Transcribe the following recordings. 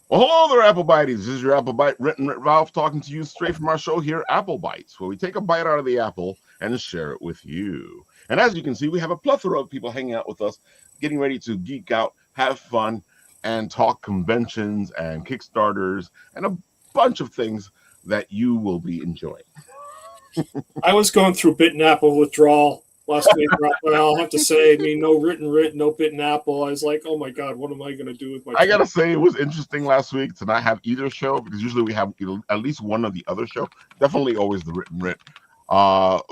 Well, hello there, Apple Bites. This is your Apple Bite, written Ralph, talking to you straight from our show here, Apple Bites, where we take a bite out of the apple and share it with you. And as you can see, we have a plethora of people hanging out with us, getting ready to geek out, have fun, and talk conventions and Kickstarters and a bunch of things that you will be enjoying. I was going through Bit and Apple withdrawal last week. But I'll have to say, I mean, no written, no Bit and Apple. I was like, oh my God, what am I going to do with my I gotta say, it was interesting last week to not have either show, because usually we have at least one of the other show. Definitely always the written. But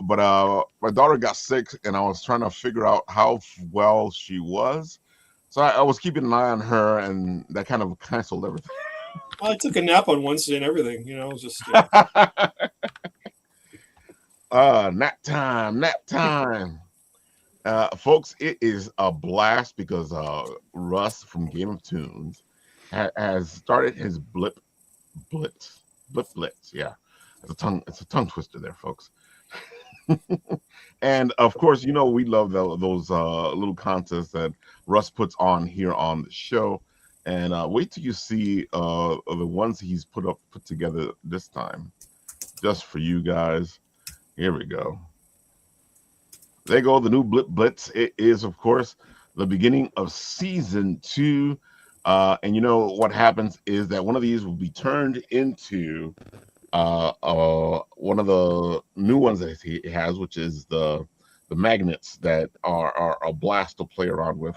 my daughter got sick, and I was trying to figure out how well she was. So I was keeping an eye on her, and that kind of canceled everything. I took a nap on Wednesday and everything, you know, just Nap time. Folks, it is a blast because Russ from Game of Toons has started his Blip Blitz. Yeah, it's a tongue twister there, folks. And of course, you know we love those little contests that Russ puts on here on the show. And wait till you see the ones he's put together this time, just for you guys. Here we go. There you go, the new Blip Blitz. It is, of course, the beginning of season 2. And you know what happens is that one of these will be turned into one of the new ones that he has, which is the magnets that are a blast to play around with.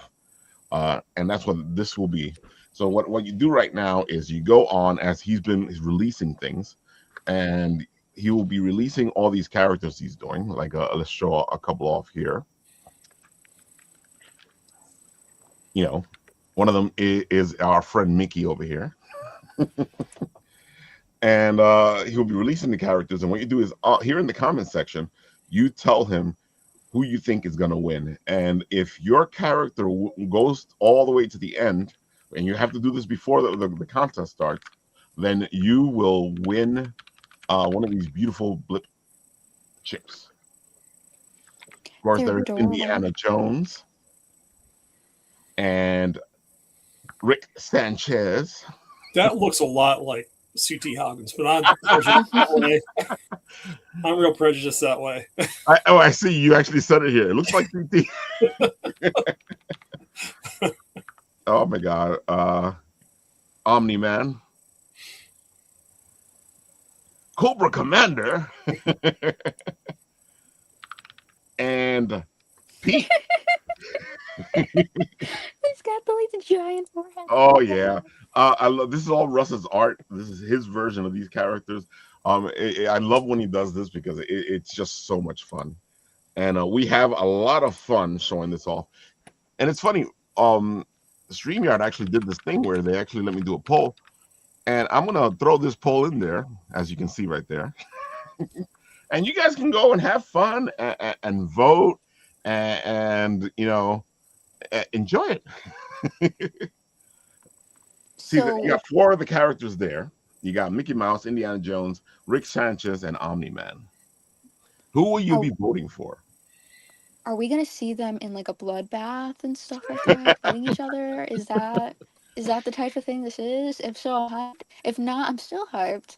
And that's what this will be. So what you do right now is you go on as he's releasing things, and he will be releasing all these characters he's doing. Like let's show a couple off here. You know, one of them is our friend Mickey over here. And he'll be releasing the characters. And what you do is here in the comment section, you tell him who you think is going to win. And if your character goes all the way to the end, and you have to do this before the contest starts, then you will win one of these beautiful Blip chips. Of course, there's Indiana Jones and Rick Sanchez. That looks a lot like C.T. Hoggins, but I'm real prejudiced that way. I see. You actually said it here. It looks like C.T. Oh my God. Omni-Man. Cobra Commander. And Pete. He's got the giant forehead. Oh yeah. I love this. Is all Russ's art. This is his version of these characters. I love when he does this because it's just so much fun. And we have a lot of fun showing this off. And it's funny, StreamYard actually did this thing where they actually let me do a poll. And I'm going to throw this poll in there, as you can see right there. And you guys can go and have fun and vote and you know, enjoy it. See, you got 4 of the characters there. You got Mickey Mouse, Indiana Jones, Rick Sanchez, and Omni-Man. Who will you be voting for? Are we going to see them in like a bloodbath and stuff like that, fighting each other? Is that the type of thing this is? If so, I'm hyped. If not, I'm still hyped.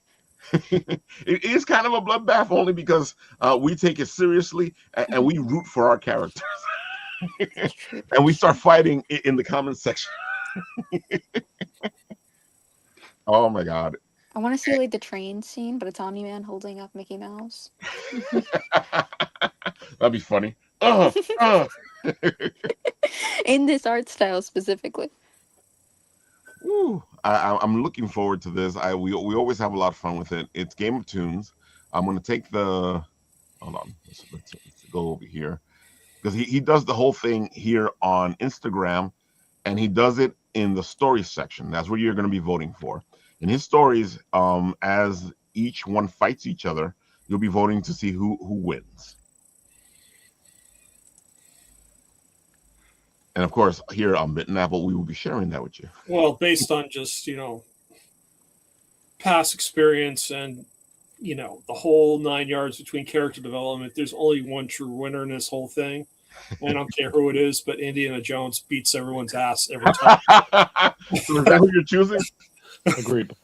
It is kind of a bloodbath only because we take it seriously and we root for our characters. And we start fighting in the comment section. Oh my God. I want to see like the train scene, but it's Omni-Man holding up Mickey Mouse. That'd be funny. In this art style specifically. Ooh, I'm looking forward to this. We always have a lot of fun with it. It's Game of Toons. I'm going to take the... Hold on. Let's go over here. Because he does the whole thing here on Instagram, and he does it in the stories section. That's where you're going to be voting for. In his stories, as each one fights each other, you'll be voting to see who wins. And of course, here on Bit and Apple, we will be sharing that with you. Well, based on just, you know, past experience and, you know, the whole 9 yards between character development, there's only one true winner in this whole thing. I don't care who it is, but Indiana Jones beats everyone's ass every time. So is that who you're choosing? Agreed.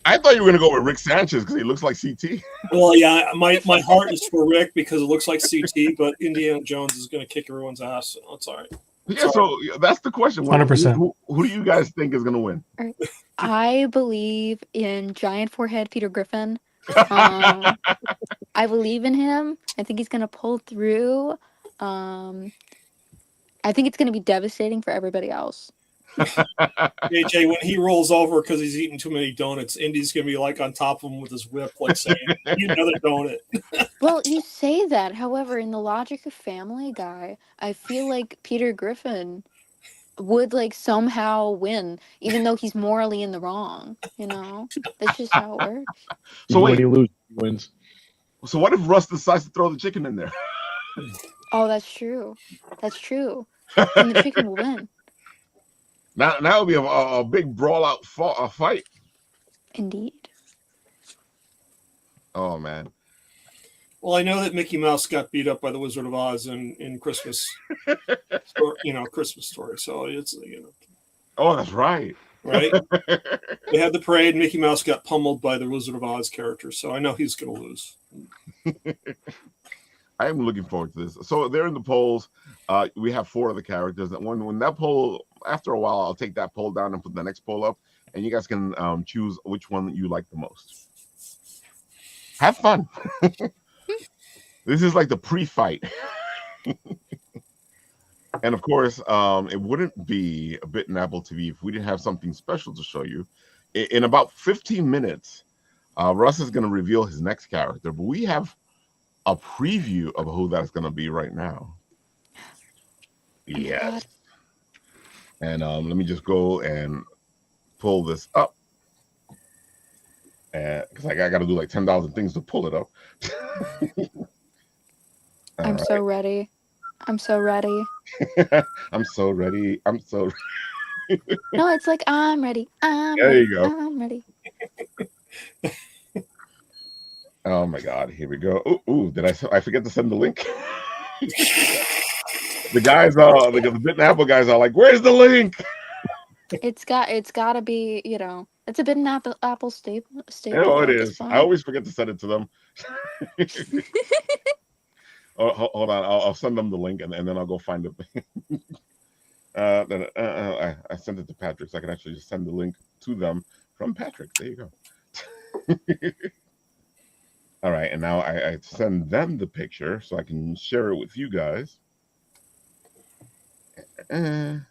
I thought you were gonna go with Rick Sanchez because he looks like CT. Well, yeah, my heart is for Rick because it looks like CT, but Indiana Jones is going to kick everyone's ass. So it's all right. Yeah, so that's the question. 100%. Who do you guys think is gonna win? I believe in giant forehead Peter Griffin. I believe in him. I think he's gonna pull through. I think it's gonna be devastating for everybody else. JJ, when he rolls over because he's eating too many donuts, Indy's going to be like on top of him with his whip, like saying, "Eat another donut." Well, you say that. However, in the logic of Family Guy, I feel like Peter Griffin would like somehow win, even though he's morally in the wrong. You know, that's just how it works. So When wait, he loses, he wins. so what if Russ decides to throw the chicken in there? Oh, that's true. That's true. And the chicken will win. Now it would be a big brawl out fight. Indeed. Oh man. Well, I know that Mickey Mouse got beat up by the Wizard of Oz in Christmas, Christmas Story. So it's Oh, that's right. right. They had the parade. Mickey Mouse got pummeled by the Wizard of Oz character, so I know he's going to lose. I am looking forward to this. So they're in the polls. We have 4 of the characters. When that poll, after a while, I'll take that poll down and put the next poll up, and you guys can choose which one you like the most. Have fun. This is like the pre-fight. And of course, it wouldn't be a Bit and Apple TV if we didn't have something special to show you. In about 15 minutes, Russ is going to reveal his next character, but we have a preview of who that's going to be right now. Yes. And let me just go and pull this up. Because I got to do like 10,000 things to pull it up. I'm so ready. I'm so ready. I'm so ready. I'm so No, it's like I'm ready. There you go. I'm ready. Oh my God! Here we go. Ooh, did I forget to send the link? The guys, the Bit and Apple guys are like, "Where's the link?" It's got to be, you know, it's a Bit and Apple staple. Oh, it at this is. point. I always forget to send it to them. Oh, hold on, I'll send them the link and then I'll go find it. I sent it to Patrick, so I can actually just send the link to them from Patrick. There you go. All right, and now I send them the picture so I can share it with you guys. You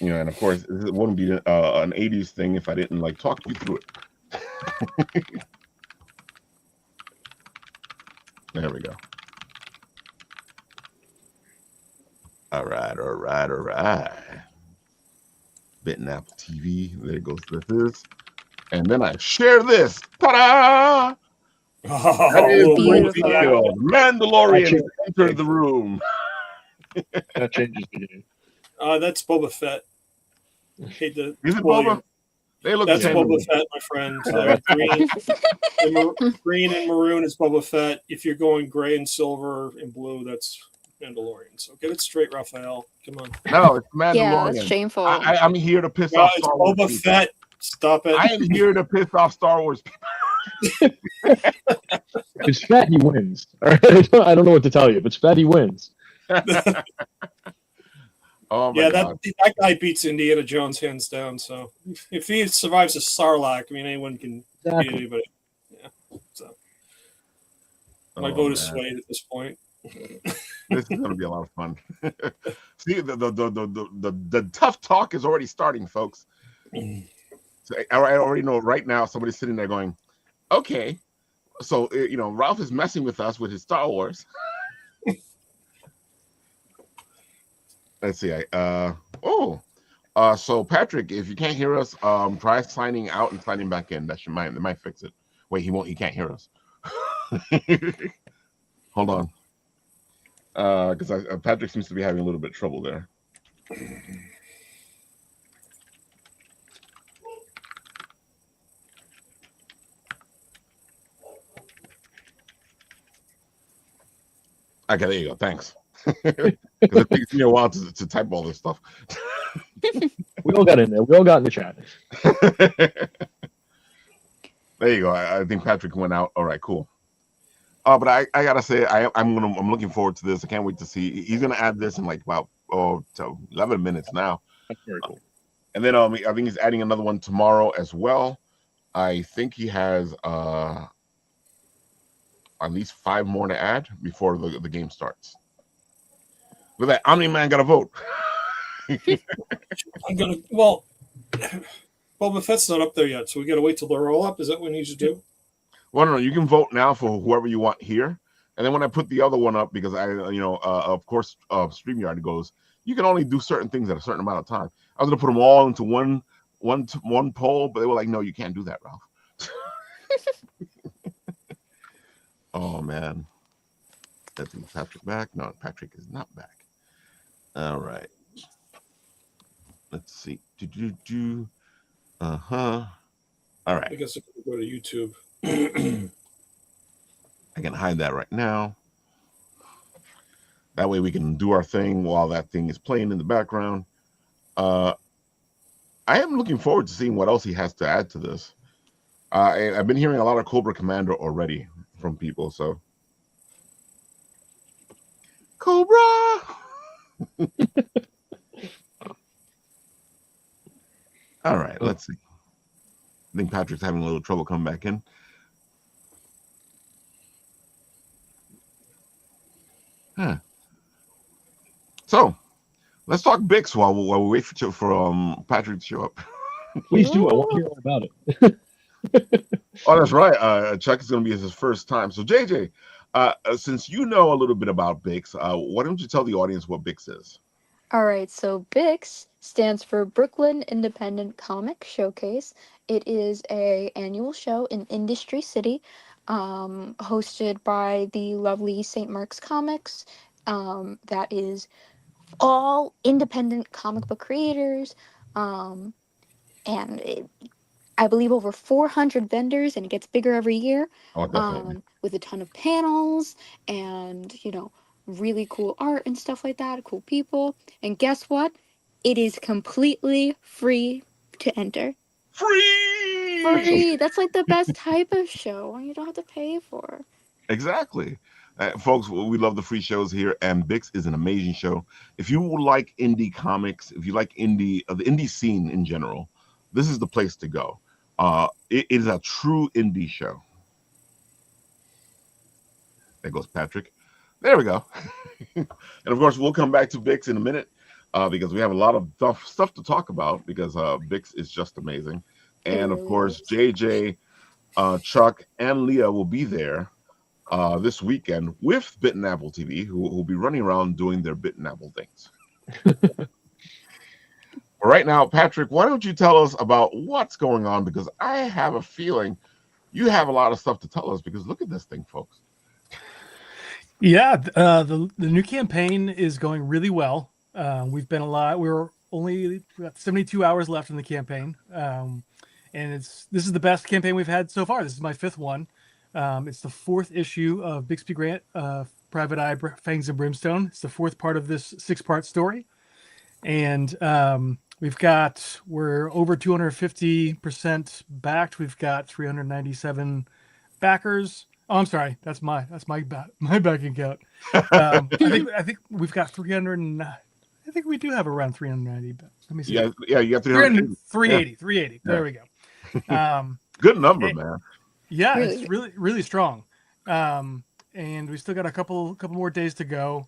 know, and of course, it wouldn't be an 80s thing if I didn't like talk you through it. There we go. All right. Bit and Apple TV. There goes this. And then I share this. Ta-da! That is the reveal. Mandalorian has entered the room. That changes the game. That's Boba Fett. Hate to Is it Boba? They look That's the same. Boba Fett, my friend. Green and maroon is Boba Fett. If you're going gray and silver and blue, that's Mandalorian. So get it straight, Raphael. Come on. No, it's Mandalorian. Yeah, that's shameful. I'm here to piss No, off it's Star Wars Boba people. Fett. Stop it. I am here to piss off Star Wars people. If it's fat, he wins. All right? I don't know what to tell you. If it's fat, he wins. Oh my Yeah, God. that guy beats Indiana Jones hands down. So if he survives a Sarlacc, I mean, anyone can beat anybody. Yeah. So my vote is swayed at this point. This is going to be a lot of fun. See, the tough talk is already starting, folks. So I already know right now somebody's sitting there going, okay, so, you know, Ralph is messing with us with his Star Wars. Let's see. So Patrick, if you can't hear us, try signing out and signing back in. That might fix it. Wait, he can't hear us. Hold on. Because Patrick seems to be having a little bit of trouble there. Okay, there you go. Thanks. Because it takes me a while to type all this stuff. We all got in there. We all got in the chat. There you go. I think Patrick went out. All right, cool. But I gotta say I'm looking forward to this. I can't wait to see. He's gonna add this in like about 11 minutes now. That's very cool. And then I think he's adding another one tomorrow as well. I think he has at least 5 more to add before the game starts. Look at that, Omni-Man got a vote. I'm gonna Boba Fett's not up there yet, so we gotta wait till they're all up. Is that what we need to do? Well, no, you can vote now for whoever you want here, and then when I put the other one up, because of course, StreamYard goes, you can only do certain things at a certain amount of time. I was gonna put them all into one poll, but they were like, no, you can't do that, Ralph. Oh man, that's Patrick back. No, Patrick is not back. All right. Let's see. All right. I guess if we go to YouTube. I can hide that right now. That way we can do our thing while that thing is playing in the background. I am looking forward to seeing what else he has to add to this. I've been hearing a lot of Cobra Commander already from people, so. Cobra! All right, let's see. I think Patrick's having a little trouble coming back in. Huh. So, let's talk BICS while we wait for Patrick to show up. Please do. I want to hear all about it. Oh, that's right. Chuck is going to be his first time. So, JJ, since you know a little bit about BICS, why don't you tell the audience what BICS is? All right, so BICS stands for Brooklyn Independent Comic Showcase. It is an annual show in Industry City, hosted by the lovely St. Mark's Comics. That is all independent comic book creators, and I believe over 400 vendors, and it gets bigger every year. Oh, definitely. With a ton of panels and really cool art and stuff like that, cool people. And guess what? It is completely free to enter. Free! That's like the best type of show you don't have to pay for. Exactly. Folks, we love the free shows here, and BICS is an amazing show. If you like indie comics, if you like the indie scene in general, this is the place to go. It is a true indie show. There goes Patrick. There we go. And of course, we'll come back to BICS in a minute because we have a lot of stuff to talk about because BICS is just amazing. And of course, JJ, Chuck, and Leah will be there this weekend with Bit and Apple TV, who will be running around doing their Bit and Apple things. Right now, Patrick, why don't you tell us about what's going on? Because I have a feeling you have a lot of stuff to tell us because look at this thing, folks. Yeah, the new campaign is going really well. We've been we're only got 72 hours left in the campaign, and this is the best campaign we've had so far. This is my 5th one. It's the 4th issue of Bixby Grant, Private Eye, Fangs and Brimstone. It's the 4th part of this 6-part story, and we're over 250% backed. We've got 397 backers. Oh, I'm sorry. That's my backing count. I think we've got 300. I think we do have around 390. Let me see. Yeah, you got 380. 380. Yeah. There we go. Good number, man. Yeah, it's really strong. And we still got a couple more days to go.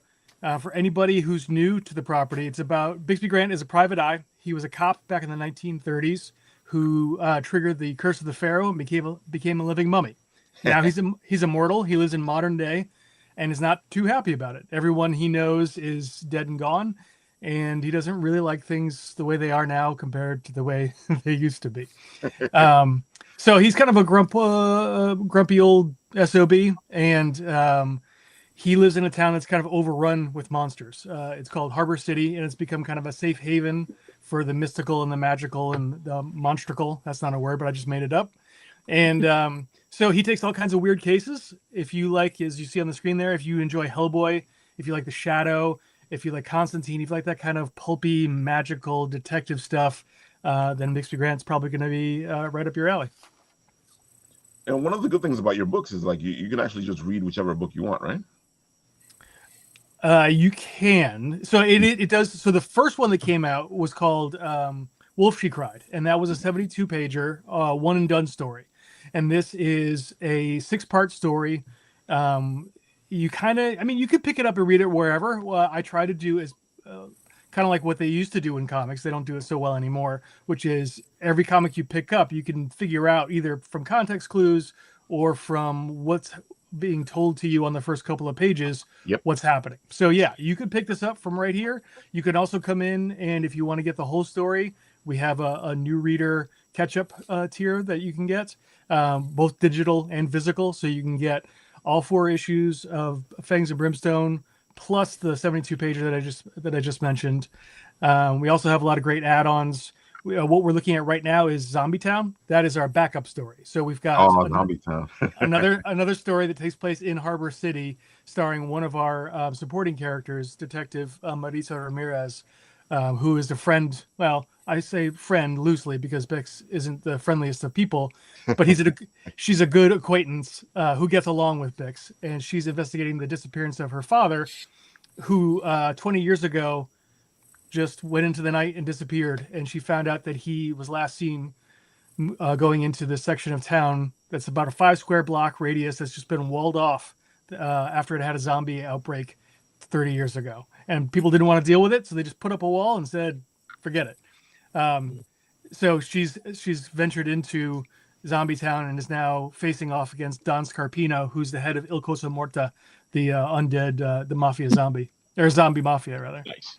For anybody who's new to the property, it's about Bixby Grant is a private eye. He was a cop back in the 1930s who triggered the curse of the pharaoh and became a living mummy. Now he's immortal. He lives in modern day and is not too happy about it. Everyone he knows is dead and gone, and he doesn't really like things the way they are now compared to the way they used to be. So he's kind of a grumpy old SOB, and he lives in a town that's kind of overrun with monsters. It's called Harbor City, and it's become kind of a safe haven for the mystical and the magical and the monstrical. That's not a word, but I just made it up. And so he takes all kinds of weird cases. If you like, as you see on the screen there, if you enjoy Hellboy, if you like The Shadow, If you like Constantine, if you like that kind of pulpy, magical detective stuff, then Bixby Grant's probably going to be right up your alley. And one of the good things about your books is like you can actually just read whichever book you want, right? You can. So it does. So the first one that came out was called Wolf She Cried, and that was a 72-pager, one and done story. And this is a 6-part story. You kind of, I mean, you could pick it up and read it wherever. What I try to do is kind of like what they used to do in comics. They don't do it so well anymore, which is every comic you pick up, you can figure out either from context clues or from what's being told to you on the first couple of pages, what's happening. So yeah, you could pick this up from right here. You can also come in, and if you want to get the whole story, we have a new reader catch-up tier that you can get, both digital and physical. So you can get all 4 issues of Fangs and Brimstone, plus the 72-pager that I just mentioned. We also have a lot of great add-ons. What we're looking at right now is Zombie Town. That is our backup story. So we've got Zombie Town. another story that takes place in Harbor City, starring one of our supporting characters, Detective Marisa Ramirez, who is a friend. Well, I say friend loosely because Bix isn't the friendliest of people, but she's a good acquaintance who gets along with Bix, and she's investigating the disappearance of her father, who 20 years ago just went into the night and disappeared. And she found out that he was last seen going into this section of town that's about a 5 square block radius that's just been walled off after it had a zombie outbreak 30 years ago. And people didn't want to deal with it, so they just put up a wall and said, forget it. So she's ventured into Zombie Town and is now facing off against Don Scarpino, who's the head of Il Cosa Morta, the undead, the mafia zombie. Or zombie mafia, rather. Nice.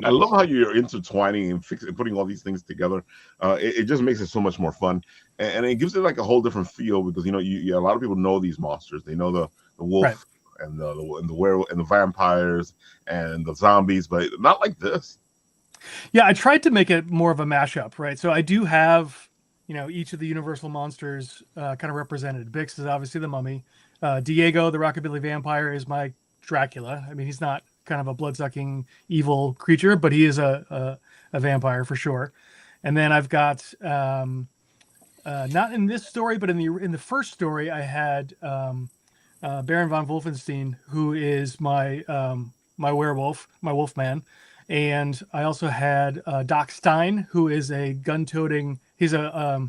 I love how you're intertwining and putting all these things together. It just makes it so much more fun, and it gives it like a whole different feel because a lot of people know these monsters. They know the wolf Right. and the werewolf and the vampires and the zombies, but not like this. Yeah, I tried to make it more of a mashup, right? So I do have, each of the Universal monsters kind of represented. Bix is obviously the mummy. Diego, the rockabilly vampire, is my Dracula. I mean, he's not kind of a blood-sucking evil creature, but he is a vampire for sure. And then I've got not in this story, but in the first story, I had Baron von Wolfenstein, who is my werewolf, my wolfman, and I also had Doc Stein, who is a gun-toting. He's a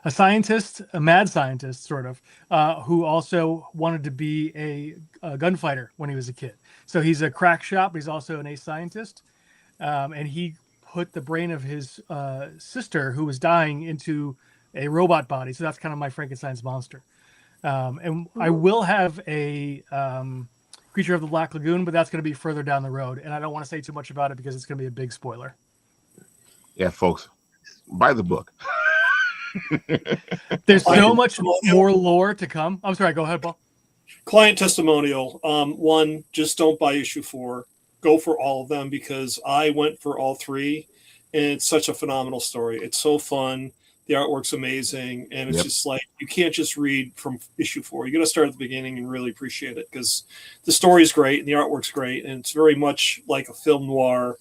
scientist, a mad scientist, sort of, who also wanted to be a gunfighter when he was a kid. So he's a crack shot, but he's also an ace scientist. And he put the brain of his sister, who was dying, into a robot body. So that's kind of my Frankenstein's monster. And I will have a Creature of the Black Lagoon, but that's going to be further down the road. And I don't want to say too much about it because it's going to be a big spoiler. Yeah, folks. Buy the book. There's so much more lore to come. I'm sorry, go ahead, Paul. Client testimonial. One, just don't buy issue 4. Go for all of them because I went for all 3, and it's such a phenomenal story. It's so fun. The artwork's amazing, and it's just like you can't just read from issue 4. You got to start at the beginning and really appreciate it because the story is great and the artwork's great, and it's very much like a film noir,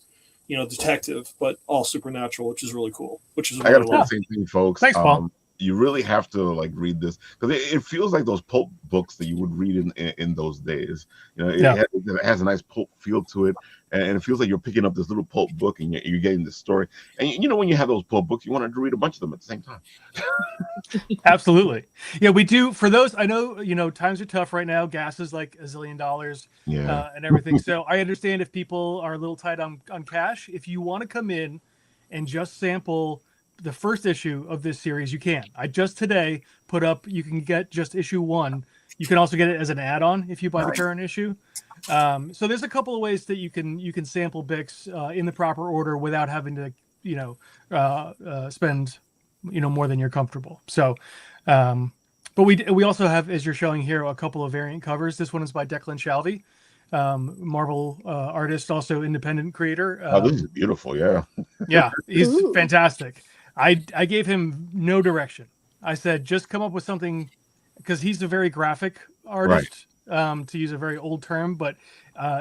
detective, but all supernatural, which is really cool. I got to say the same thing, folks. Thanks, Paul. You really have to read this because it feels like those pulp books that you would read in those days. It has a nice pulp feel to it, and it feels like you're picking up this little pulp book and you're getting this story. And when you have those pulp books, you want to read a bunch of them at the same time. Absolutely, yeah, we do. For those, I know, times are tough right now. Gas is like $1 zillion, and everything. So I understand if people are a little tight on cash. If you want to come in and just sample the first issue of this series, you can. I just today put up, you can get just issue 1. You can also get it as an add-on if you buy the current issue. So there's a couple of ways that you can sample Bix in the proper order without having to, spend, more than you're comfortable. So, but we also have, as you're showing here, a couple of variant covers. This one is by Declan Shalvey, Marvel artist, also independent creator. This is beautiful. Yeah. Yeah, he's fantastic. I gave him no direction. I said, just come up with something, because he's a very graphic artist. to use a very old term, but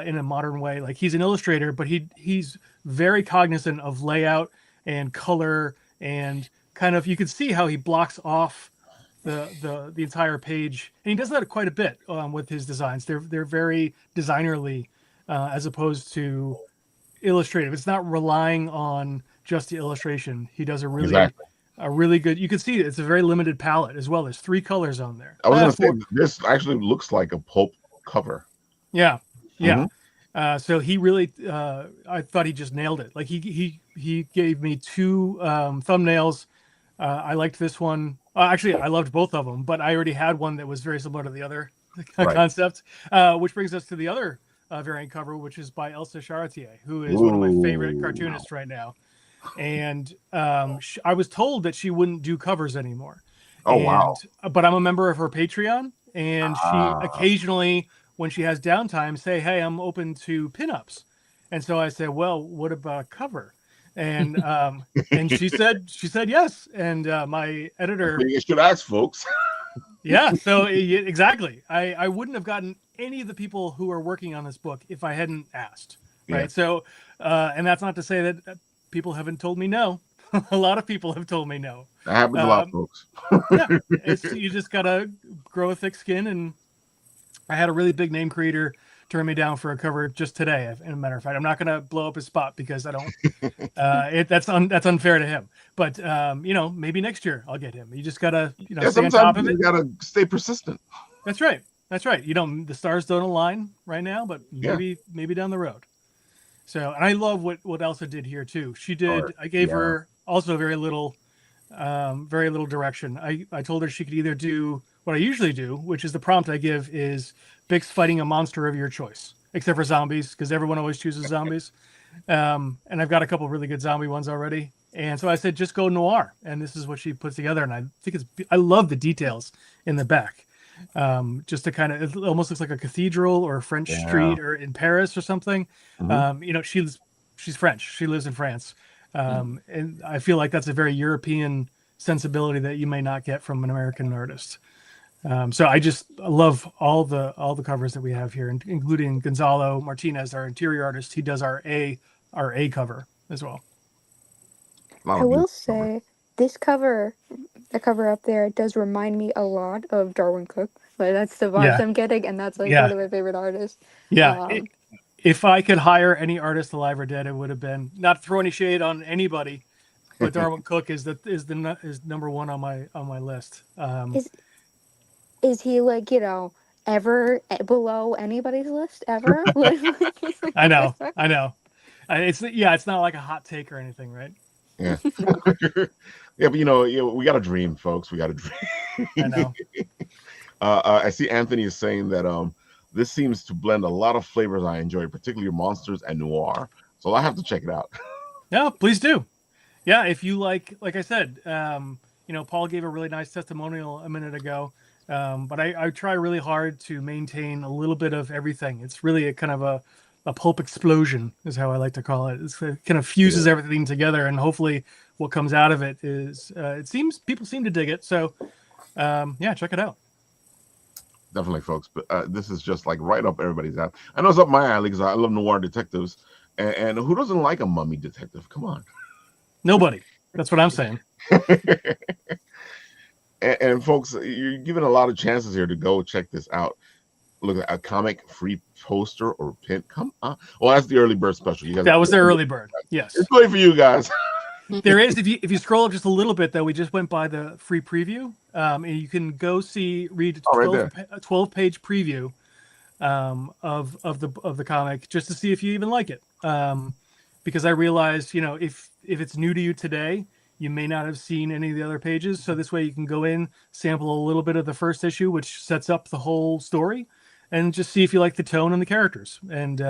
in a modern way. Like he's an illustrator, but he's very cognizant of layout and color and kind of, you can see how he blocks off the entire page, and he does that quite a bit with his designs. They're very designerly as opposed to illustrative. It's not relying on just the illustration. He does a really good. You can see it's a very limited palette as well. There's 3 colors on there. I was going to say this actually looks like a pulp cover. Yeah, yeah. Mhm. So he really, I thought he just nailed it. Like he gave me 2 thumbnails. I liked this one. Actually, I loved both of them, but I already had one that was very similar to the other concept, which brings us to the other variant cover, which is by Elsa Charretier, who is one of my favorite cartoonists right now. And I was told that she wouldn't do covers anymore. Oh, wow. But I'm a member of her Patreon, and she occasionally, when she has downtime, say, "Hey, I'm open to pinups." And so I said, "Well, what about a cover?" And and she said yes. And my editor, You should ask, folks. yeah. So exactly, I wouldn't have gotten any of the people who are working on this book if I hadn't asked. Right. Yeah. So, and that's not to say that people haven't told me no. A lot of people have told me no. That happens a lot, folks. Yeah, you just gotta grow a thick skin. And I had a really big name creator turn me down for a cover just today. As a matter of fact, I'm not gonna blow up his spot because I don't. That's unfair to him. But maybe next year I'll get him. You just gotta stay on top of it. You gotta stay persistent. That's right. That's right. The stars don't align right now, but maybe down the road. So, and I love what Elsa did here too. She did. I gave her also very little direction. I told her she could either do what I usually do, which is the prompt I give is BICS fighting a monster of your choice, except for zombies, because everyone always chooses zombies. And I've got a couple of really good zombie ones already. And so I said, just go noir. And this is what she puts together. And I think I love the details in the back. Just to kind of, it almost looks like a cathedral or a French street or in Paris or something. Mm-hmm. She's French. She lives in France. And I feel like that's a very European sensibility that you may not get from an American artist. So I love all the covers that we have here, including Gonzalo Martinez, our interior artist. He does our A cover as well. I will say this cover, the cover up there, does remind me a lot of Darwin Cook. Like that's the vibes I'm getting, and that's like one of my favorite artists. Yeah. If I could hire any artist alive or dead, it would have been, not to throw any shade on anybody, but Darwin Cook is number one on my list. Is he like ever below anybody's list ever? I know. It's not like a hot take or anything, right? Yeah. Yeah, but we got a dream, folks. We got a dream. I know. I see Anthony is saying that this seems to blend a lot of flavors I enjoy, particularly monsters and noir. So I have to check it out. Yeah, please do. Yeah, if you like I said, Paul gave a really nice testimonial a minute ago. But I try really hard to maintain a little bit of everything. It's really a kind of a pulp explosion is how I like to call it. It kind of fuses everything together, and hopefully what comes out of it is people seem to dig it. So check it out. Definitely, folks. But this is just like right up everybody's alley. I know it's up my alley because I love noir detectives. And who doesn't like a mummy detective? Come on. Nobody. That's what I'm saying. And folks, you're given a lot of chances here to go check this out. Look at a comic free poster or pin. Come on. Well, that's the early bird special. That was the early bird. Yes. It's good for you guys. There is, if you scroll up just a little bit, though, we just went by the free preview. And you can go read a 12-page preview of the comic just to see if you even like it. Because I realized, if it's new to you today, you may not have seen any of the other pages. So this way you can go in, sample a little bit of the first issue, which sets up the whole story, and just see if you like the tone and the characters. And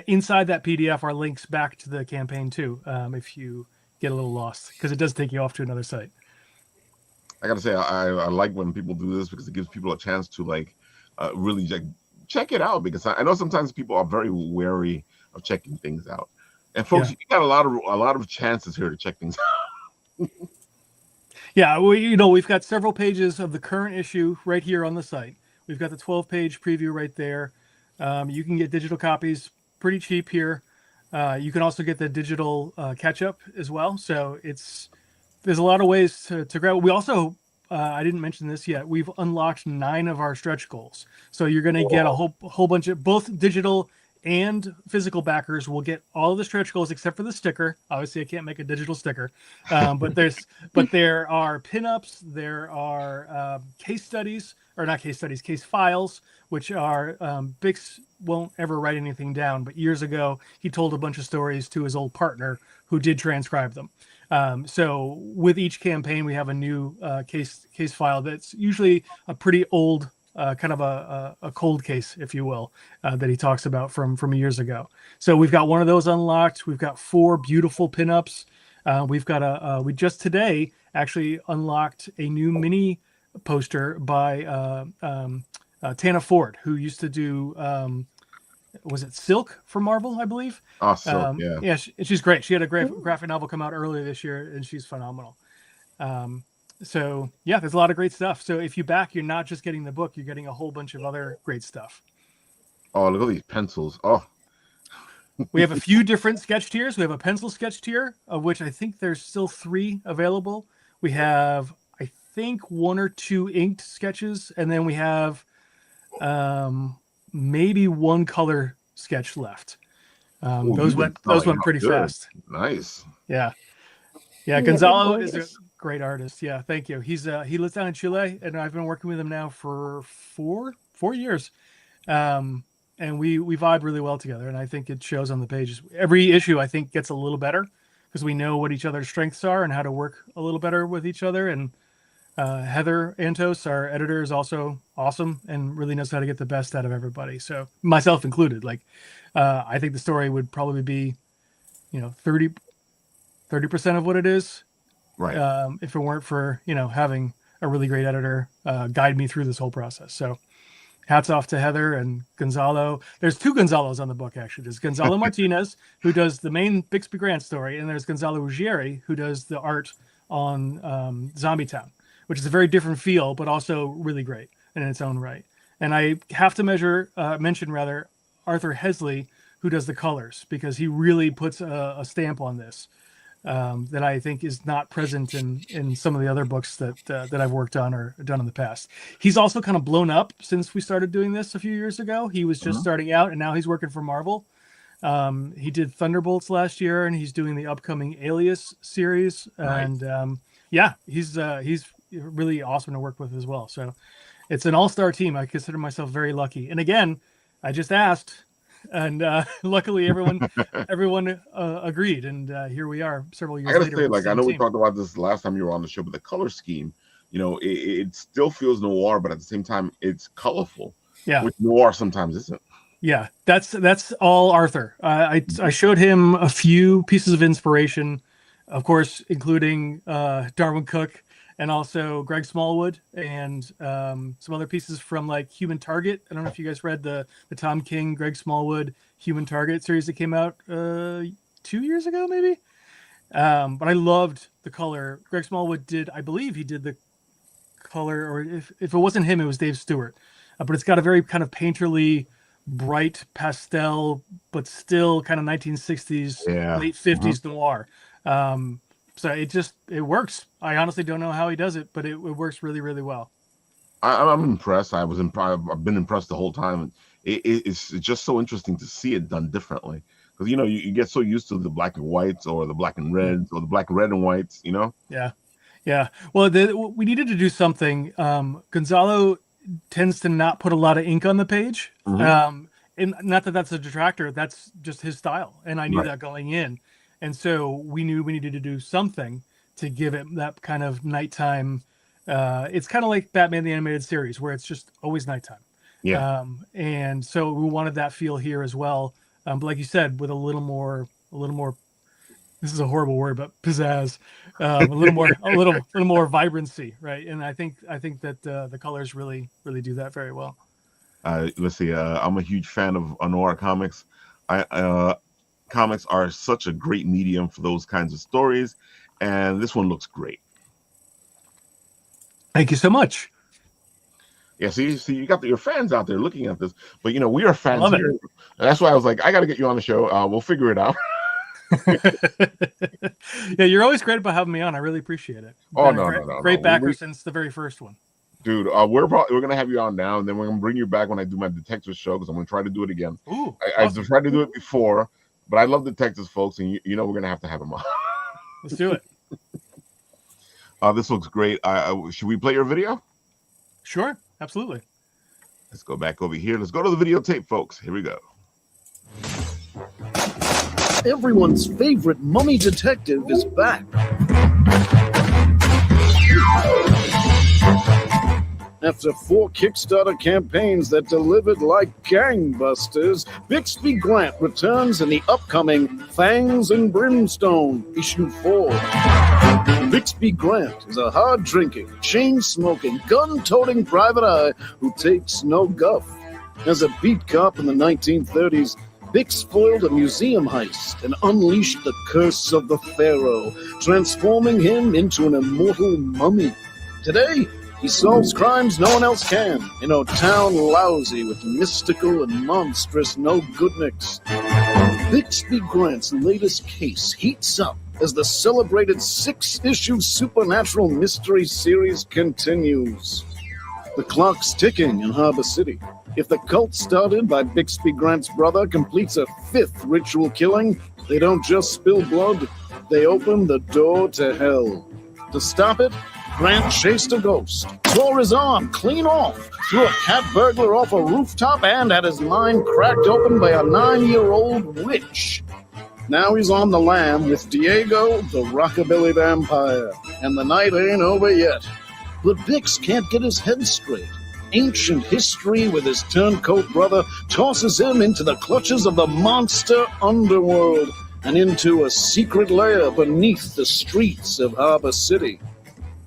inside that PDF are links back to the campaign too, if you get a little lost, because it does take you off to another site. I gotta say, I like when people do this because it gives people a chance to really check it out, because I know sometimes people are very wary of checking things out. And folks, you got a lot of chances here to check things out. Yeah, well, we've got several pages of the current issue right here on the site. We've got the 12-page preview right there. You can get digital copies pretty cheap here. You can also get the digital catch-up as well. So there's a lot of ways to grab. We also, I didn't mention this yet, we've unlocked 9 of our stretch goals. So you're going to get a whole bunch of both digital and physical backers will get all of the stretch goals except for the sticker. Obviously, I can't make a digital sticker, but there are pinups, there are case studies, or not case studies, case files, which are BICS won't ever write anything down, but years ago he told a bunch of stories to his old partner who did transcribe them. So with each campaign, we have a new case file that's usually a pretty old. Kind of a cold case, if you will, that he talks about from years ago. So we've got one of those unlocked. We've got 4 beautiful pinups. We've got we just today actually unlocked a new mini poster by Tana Ford, who used to do was it Silk for Marvel, I believe. Oh, Silk, yeah. Yeah, she's great. She had a great graphic novel come out earlier this year, and she's phenomenal. So yeah, there's a lot of great stuff. So if you back, you're not just getting the book, you're getting a whole bunch of other great stuff. Oh, look at these pencils. Oh, we have a few different sketch tiers. We have a pencil sketch tier, of which I think there's still 3 available. We have, I think, 1 or 2 inked sketches, and then we have maybe 1 color sketch left. Those went pretty fast. Nice. Yeah. Gonzalo is a great artist. Yeah, thank you. He lives down in Chile, and I've been working with him now for 4 years. And we vibe really well together, and I think it shows on the pages. Every issue, I think, gets a little better because we know what each other's strengths are and how to work a little better with each other. And Heather Antos, our editor, is also awesome and really knows how to get the best out of everybody. So myself included. Like, I think the story would probably be, 30% of what it is. Right. If it weren't for, having a really great editor guide me through this whole process. So hats off to Heather and Gonzalo. There's 2 Gonzalos on the book, actually. There's Gonzalo Martinez, who does the main Bixby Grant story, and there's Gonzalo Ruggieri, who does the art on Zombie Town, which is a very different feel, but also really great in its own right. And I have to mention Arthur Hesley, who does the colors, because he really puts a stamp on this. That I think is not present in some of the other books that I've worked on or done in the past. He's also kind of blown up since we started doing this a few years ago. He was just starting out, and now he's working for Marvel. He did Thunderbolts last year, and he's doing the upcoming Alias series. Nice. And he's really awesome to work with as well. So it's an all-star team. I consider myself very lucky. And again, I just asked. And luckily, everyone agreed, and here we are several years later. I gotta say, I know we talked about this last time you were on the show, but the color scheme, it still feels noir, but at the same time, it's colorful. Yeah, which noir sometimes isn't. Yeah, that's all Arthur. I showed him a few pieces of inspiration, of course, including Darwin Cook and also Greg Smallwood and some other pieces from like Human Target. I don't know if you guys read the Tom King, Greg Smallwood Human Target series that came out 2 years ago, maybe. But I loved the color. Greg Smallwood I believe he did the color, or if it wasn't him, it was Dave Stewart. But it's got a very kind of painterly, bright pastel, but still kind of 1960s, late 50s noir. So it works. I honestly don't know how he does it, but it works really, really well. I'm impressed. I've been impressed the whole time. It's just so interesting to see it done differently, because you get so used to the black and whites or the black and reds or the black, red and whites. Yeah. Well, we needed to do something. Gonzalo tends to not put a lot of ink on the page, and not that that's a detractor. That's just his style, and I knew that going in. And so we knew we needed to do something to give it that kind of nighttime. It's kind of like Batman the Animated Series, where it's just always nighttime. Yeah. And so we wanted that feel here as well. But like you said, with a little more. This is a horrible word, but pizzazz. A little more vibrancy, right? And I think that the colors really do that very well. Let's see. I'm a huge fan of noir comics. Comics are such a great medium for those kinds of stories, and this one looks great. Thank you so much. Yeah, see, you got your fans out there looking at this, but we are fans love it. here. That's why I was like, I got to get you on the show. We'll figure it out. Yeah, you're always great about having me on. I really appreciate it. Oh, Been a no. great backer since the very first one. Dude, we're gonna have you on now, and then we're gonna bring you back when I do my detective show because I'm gonna try to do it again. Ooh, I've awesome. tried to do it before, but I love detectives, folks, and we're gonna have them on. Let's do it. This looks great. Should we play your video? Sure, absolutely. Let's go back over here. Let's go to the videotape, folks. Here we go. Everyone's favorite mummy detective is back. After 4 Kickstarter campaigns that delivered like gangbusters, Bixby Grant returns in the upcoming Fangs and Brimstone, Issue 4. Bixby Grant is a hard-drinking, chain-smoking, gun-toting private eye who takes no guff. As a beat cop in the 1930s, Bix foiled a museum heist and unleashed the curse of the Pharaoh, transforming him into an immortal mummy. Today, he solves crimes no one else can in a town lousy with mystical and monstrous no-goodniks. Bixby Grant's latest case heats up as the celebrated 6-issue supernatural mystery series continues. The clock's ticking in Harbor City. If the cult started by Bixby Grant's brother completes a 5th ritual killing, they don't just spill blood, they open the door to hell. To stop it, Grant chased a ghost, tore his arm clean off, threw a cat burglar off a rooftop, and had his mind cracked open by a 9-year-old witch. Now he's on the lam with Diego, the rockabilly vampire, and the night ain't over yet. But Bix can't get his head straight. Ancient history with his turncoat brother tosses him into the clutches of the monster underworld and into a secret lair beneath the streets of Harbor City.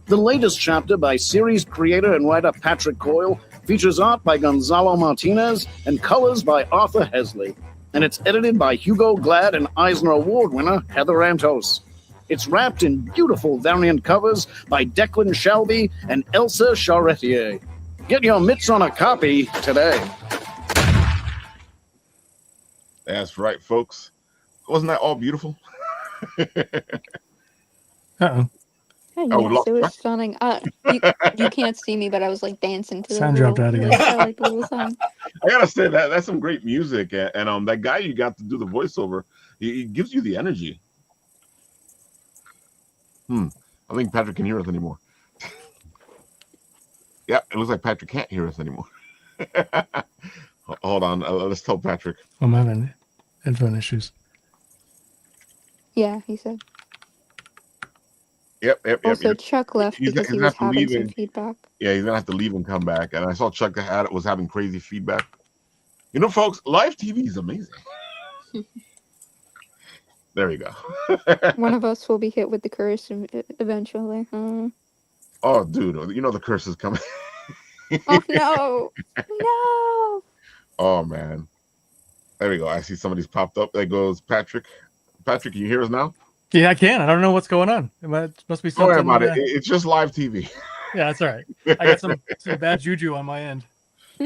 The latest chapter by series creator and writer Patrick Coyle features art by Gonzalo Martinez and colors by Arthur Hesley. And it's edited by Hugo Glad and Eisner Award winner Heather Antos. It's wrapped in beautiful variant covers by Declan Shelby and Elsa Charretier. Get your mitts on a copy today. That's right, folks. Wasn't that all beautiful? Uh-oh. Oh, yes, it was stunning. You can't see me, but I was like dancing to Sound the dropped out again. like the little song. I gotta say that's some great music, and that guy you got to do the voiceover, he gives you the energy. I think Patrick can hear us anymore. Yeah, it looks like Patrick can't hear us anymore. Hold on, let's tell Patrick. I'm having headphone issues. Yeah, he said. Yep. Also, Chuck left because he was having some feedback. Yeah, he's gonna have to leave and come back. And I saw Chuck was having crazy feedback. Folks, live TV is amazing. There we go. One of us will be hit with the curse eventually. Oh, dude, the curse is coming. Oh no! No! Oh man. There we go. I see somebody's popped up. There goes Patrick. Patrick, can you hear us now? Yeah, I can. I don't know what's going on. It must be something. Don't worry about it. It's just live TV. Yeah, that's all right. I got some bad juju on my end.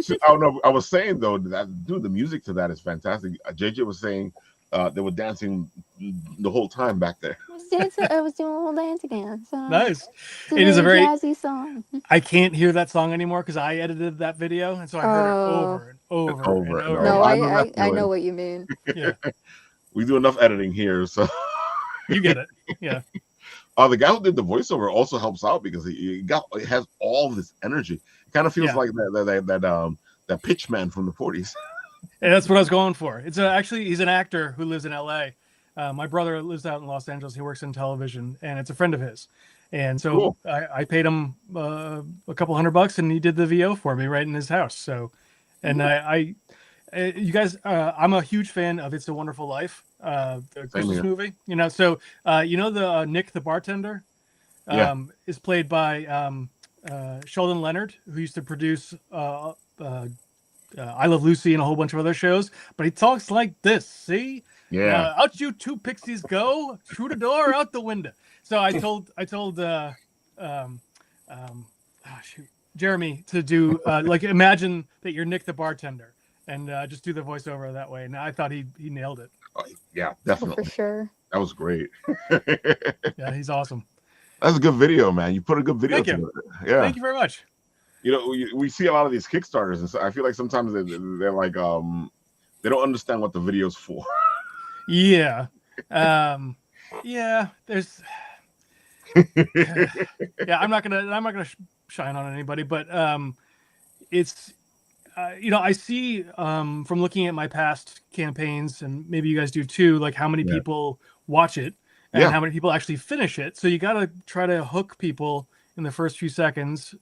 So, oh no, I was saying though that the music to that is fantastic. JJ was saying they were dancing the whole time back there. I was doing a little dance again. So Nice. It is a very jazzy song. I can't hear that song anymore because I edited that video, and so I heard it over and over and over. No, I know what you mean. Yeah, we do enough editing here, so you get it. Yeah. The guy who did the voiceover also helps out because he has all this energy. It kind of feels like that pitch man from the 40s. And that's what I was going for. It's actually he's an actor who lives in LA. My brother lives out in Los Angeles. He works in television, and it's a friend of his. And so cool. I paid him a couple $100, and he did the VO for me right in his house. So, and you guys, I'm a huge fan of It's a Wonderful Life, the Christmas movie. So the Nick the bartender is played by Sheldon Leonard, who used to produce I Love Lucy and a whole bunch of other shows. But he talks like this. See? Yeah. Out you two pixies go, through the door, out the window. So I told Jeremy to do like imagine that you're Nick the bartender and just do the voiceover that way. And I thought he nailed it. Yeah, Oh, definitely. for sure. That was great. Yeah, he's awesome. That's a good video, man. You put a good video Thank you. together. Yeah. Thank you very much. You know, we see a lot of these Kickstarters, and so I feel like sometimes they're like they don't understand what the video's for. Yeah. Yeah, there's yeah, I'm not gonna shine on anybody, but it's you know, I see from looking at my past campaigns, and maybe you guys do too, like how many people watch it and how many people actually finish it. So you got to try to hook people in the first few seconds.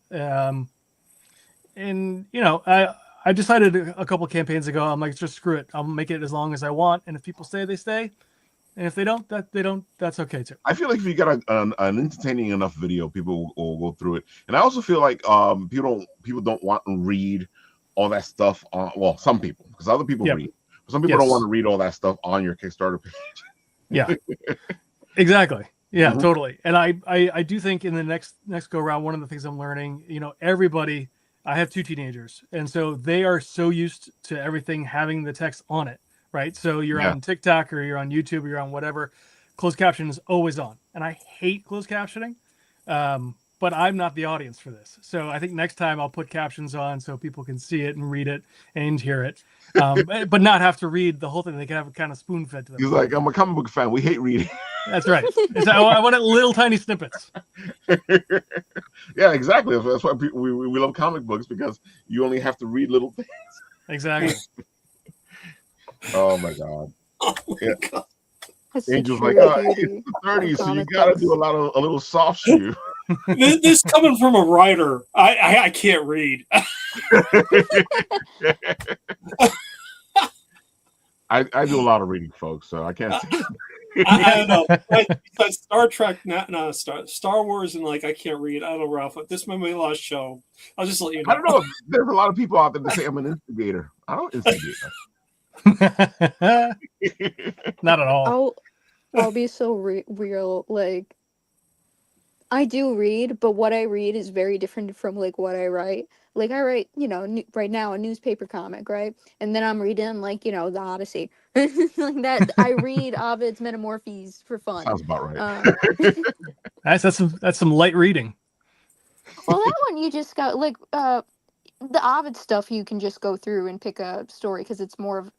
And you know, I decided a couple of campaigns ago, I'm like, just screw it. I'll make it as long as I want, and if people stay, they stay. And if they don't, that's okay too. I feel like if you got an entertaining enough video, people will go through it. And I also feel like people don't want to read all that stuff on. Well, some people, because other people read. But some people don't want to read all that stuff on your Kickstarter page. Yeah, exactly. Yeah, totally. And I do think in the next go round, one of the things I'm learning, you know, everybody. I have 2 teenagers, and so they are so used to everything having the text on it. Right. So you're on TikTok or you're on YouTube or you're on whatever. Closed caption is always on. And I hate closed captioning. But I'm not the audience for this. So I think next time I'll put captions on so people can see it and read it and hear it. But not have to read the whole thing. They can have it kind of spoon fed to them. He's like, I'm a comic book fan. We hate reading. That's right. I want it little tiny snippets. Yeah, exactly. That's why we love comic books, because you only have to read little things. Exactly. Oh my god! Oh my god! Angel's like, it's the 30s, so you gotta do a little soft shoe. This coming from a writer, I can't read. I do a lot of reading, folks, so I can't. I don't know. Besides Star Trek, Star Wars, and like I can't read. I don't know, Ralph. This might be my last show. I'll just let you know. I don't know. There's a lot of people out there that say I'm an instigator. I don't instigate. Not at all. I'll be so real. Like, I do read, but what I read is very different from like what I write. Like I write, you know, right now a newspaper comic, right? And then I'm reading like, you know, the Odyssey. Like that. I read Ovid's Metamorphoses for fun. Sounds about right. That's some light reading. Well, that one you just got like the Ovid stuff. You can just go through and pick a story because it's more of.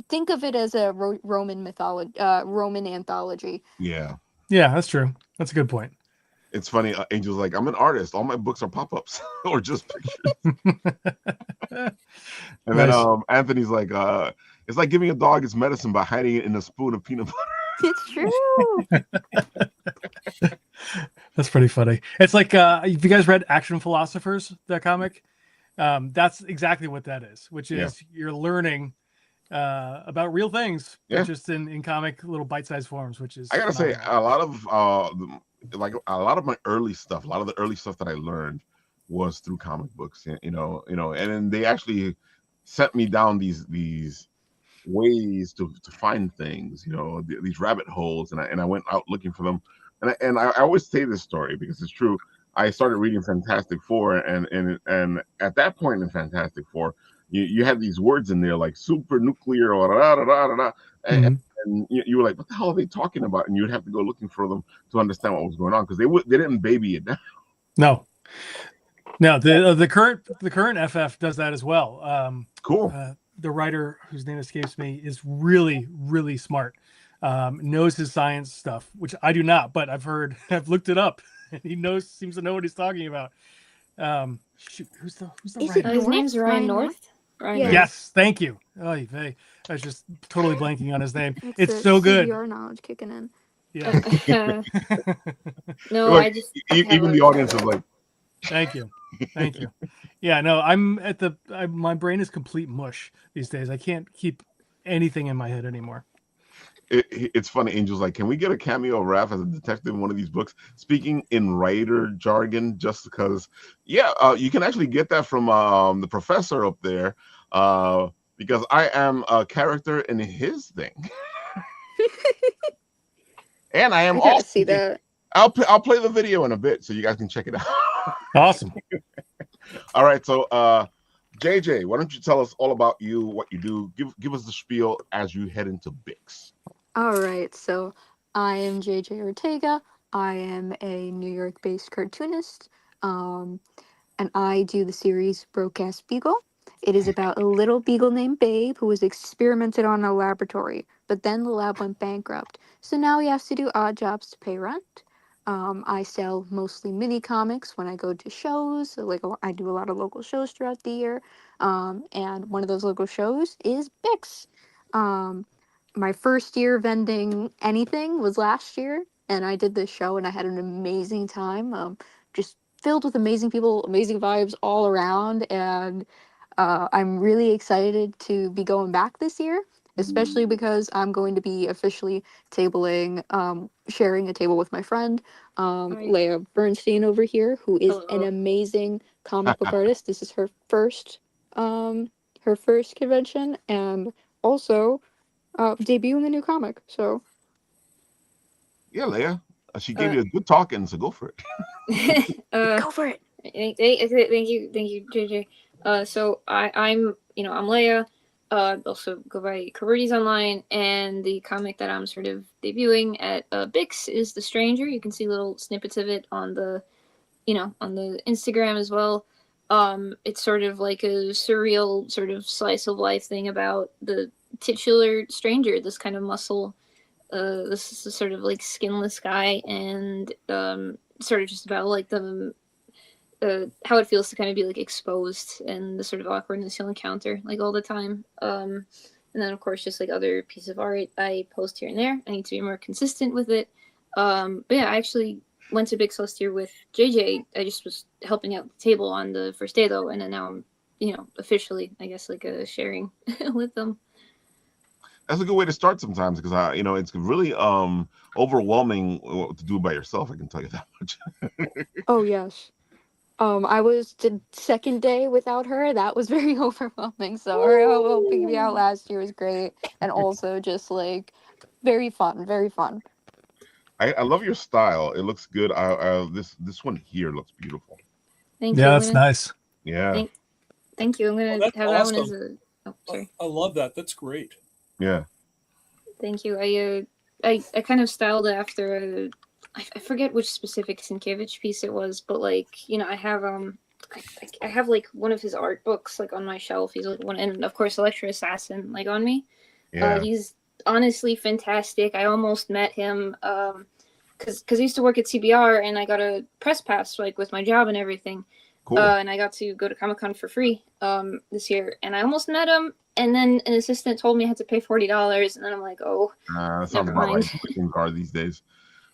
Think of it as a Roman mythology, Roman anthology. Yeah. Yeah, that's true. That's a good point. It's funny. Angel's like, I'm an artist. All my books are pop-ups or just pictures. And then Anthony's like, it's like giving a dog its medicine by hiding it in a spoon of peanut butter. It's true. That's pretty funny. It's like, if you guys read Action Philosophers, that comic, that's exactly what that is, which is you're learning about real things, but just in comic little bite-sized forms, which is I gotta say a lot of my early stuff, a lot of the early stuff that I learned was through comic books, you know, and then they actually sent me down these ways to find things, you know, these rabbit holes, and I went out looking for them, and I always say this story because it's true. I started reading Fantastic Four, and at that point in Fantastic Four, you had these words in there like super nuclear or and you were like, what the hell are they talking about? And you would have to go looking for them to understand what was going on because they didn't baby it down. No, the current FF does that as well. Cool. The writer whose name escapes me is really, really smart. Knows his science stuff, which I do not, but I've looked it up. And he seems to know what he's talking about. Shoot, who's the writer? His name's Ryan North. Yeah. Yes, thank you. I was just totally blanking on his name. It's so good. Your knowledge kicking in. Yeah. No, Like, I just even the audience is like, thank you. Yeah, no, I'm at my brain is complete mush these days. I can't keep anything in my head anymore. It's funny. Angel's like, can we get a cameo of Raph as a detective in one of these books, speaking in writer jargon? Just because, you can actually get that from the professor up there, because I am a character in his thing, and I am I gotta also see that. I'll play the video in a bit so you guys can check it out. Awesome. All right, so JJ, why don't you tell us all about you, what you do? Give us the spiel as you head into BICS. All right, so I am JJ Ortega. I am a New York-based cartoonist, and I do the series Broadcast Beagle. It is about a little beagle named Babe who was experimented on in a laboratory, but then the lab went bankrupt. So now he has to do odd jobs to pay rent. I sell mostly mini comics when I go to shows. So, like I do a lot of local shows throughout the year, and one of those local shows is BICS. Um, my first year vending anything was last year, and I did this show and I had an amazing time. Just filled with amazing people, amazing vibes all around, and I'm really excited to be going back this year, especially because I'm going to be officially tabling, sharing a table with my friend, Right. Leah Bernstein over here, who is an Hello. amazing comic book artist. This is her first convention, and also debuting a new comic. So Yeah, Leah. She gave Uh, you a good talking, so go for it. go for it. thank you, JJ. So I'm Leia. Also go by Karudi's online, and the comic that I'm sort of debuting at BICS is The Stranger. You can see little snippets of it on the Instagram as well. It's sort of like a surreal sort of slice of life thing about the titular stranger, this kind of muscle. This is sort of like skinless guy, and sort of just about like the how it feels to kind of be like exposed and the sort of awkwardness you'll encounter like all the time. And then of course just like other pieces of art I post here and there. I need to be more consistent with it. But yeah, I actually went to BICS last year with JJ. I just was helping out the table on the first day though, and then now I'm officially I guess like sharing with them. That's a good way to start sometimes because it's really overwhelming to do by yourself. I can tell you that much. Oh yes. I was the second day without her. That was very overwhelming. So her helping me out last year was great, and also just like very fun, very fun. I love your style. It looks good. This one here looks beautiful. Thank you. Yeah, that's nice. Yeah. Thank you. I'm gonna that's have that one as awesome. a. Oh, sorry. I love that. That's great. Yeah. Thank you. I kind of styled it after I forget which specific Sienkiewicz piece it was, but like I have I have like one of his art books like on my shelf. He's like one, and of course Electro Assassin like on me. Yeah. He's honestly fantastic. I almost met him because I used to work at CBR and I got a press pass like with my job and everything. Cool. And I got to go to Comic-Con for free this year, and I almost met him. And then an assistant told me I had to pay $40, and then I'm like, oh, that sounds never about mind. right. Things are these days.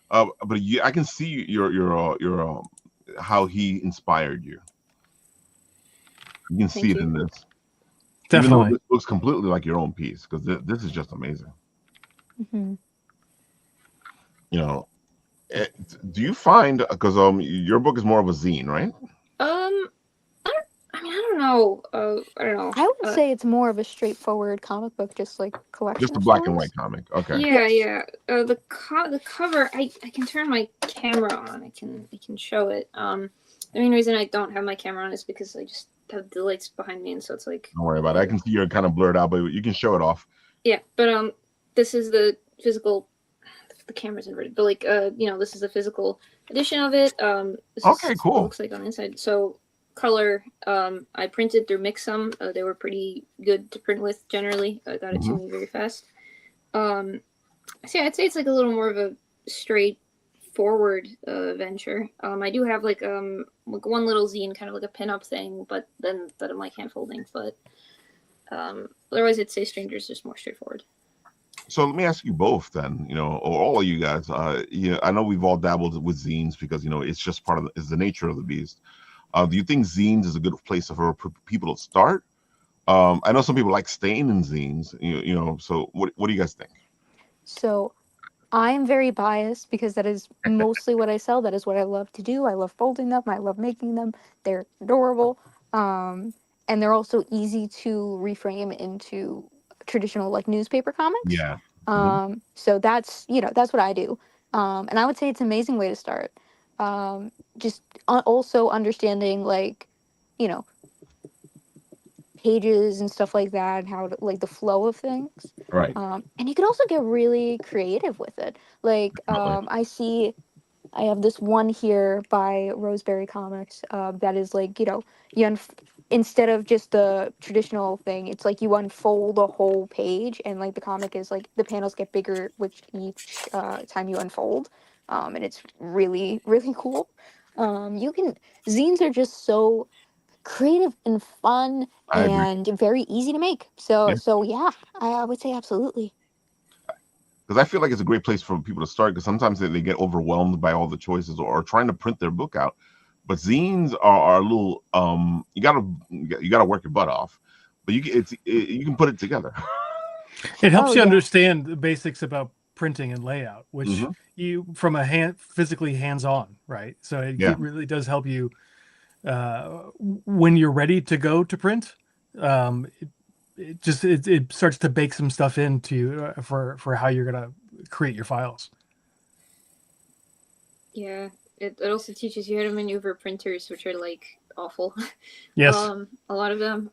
But I can see your how he inspired you. You can see it in this. Even though Definitely. this looks completely like your own piece, because this is just amazing. Mm-hmm. Do you find because your book is more of a zine, right? I don't know. I don't know. I would say it's more of a straightforward comic book, just like collection. Just a of black and stories. white comic. Okay. Yeah, Yes. yeah. The cover, I can turn my camera on. I can show it. The main reason I don't have my camera on is because I just have the lights behind me, and so it's like. Don't worry about it. I can see you're kind of blurred out, but you can show it off. Yeah, but this is the physical. The camera's inverted, but like this is the physical edition of it. This Okay, is cool. what it looks like on the inside. So color, I printed through Mixum. They were pretty good to print with generally. I got it to me very fast. So yeah, I'd say it's like a little more of a straightforward venture. I do have like one little zine, kind of like a pinup thing, but then that I'm like hand folding. But otherwise, I'd say Stranger's just more straightforward. So let me ask you both then, or all of you guys. I know we've all dabbled with zines because it's just it's the nature of the beast. Do you think zines is a good place for people to start? I know some people like staying in zines. So what do you guys think? So I'm very biased because that is mostly what I sell. That is what I love to do. I love folding them. I love making them. They're adorable. And they're also easy to reframe into traditional like newspaper comics. Yeah. So that's what I do. And I would say it's an amazing way to start. Just also understanding like you know, pages and stuff like that, and how to, like the flow of things. Right. And you could also get really creative with it. Like I have this one here by Roseberry Comics that is like, you know, instead of just the traditional thing, it's like you unfold a whole page, and like the comic is like the panels get bigger with each time you unfold, and it's really really cool. Zines are just so creative and fun I agree. and very easy to make. So Yeah. yeah, I would say absolutely. Because I feel like it's a great place for people to start, because sometimes they get overwhelmed by all the choices, or trying to print their book out. But zines are a little you gotta work your butt off, but you can put it together. It helps Oh, you yeah. understand the basics about printing and layout, which Mhm. you from a physically hands-on, right? So it really does help you when you're ready to go to print. It starts to bake some stuff into you for how you're gonna create your files. Yeah, it also teaches you how to maneuver printers, which are like awful. Yes. A lot of them.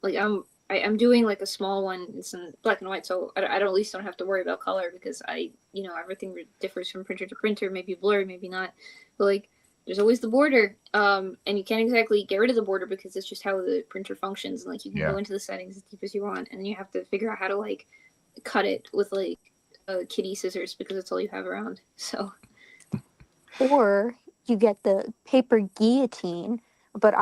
Like I'm doing like a small one. It's in black and white, so I don't, at least don't have to worry about color, because everything differs from printer to printer. Maybe blurry, maybe not. But like, there's always the border. And you can't exactly get rid of the border, because it's just how the printer functions. And like, you can go into the settings as deep as you want, and then you have to figure out how to like cut it with like kitty scissors, because it's all you have around. So. Or you get the paper guillotine. But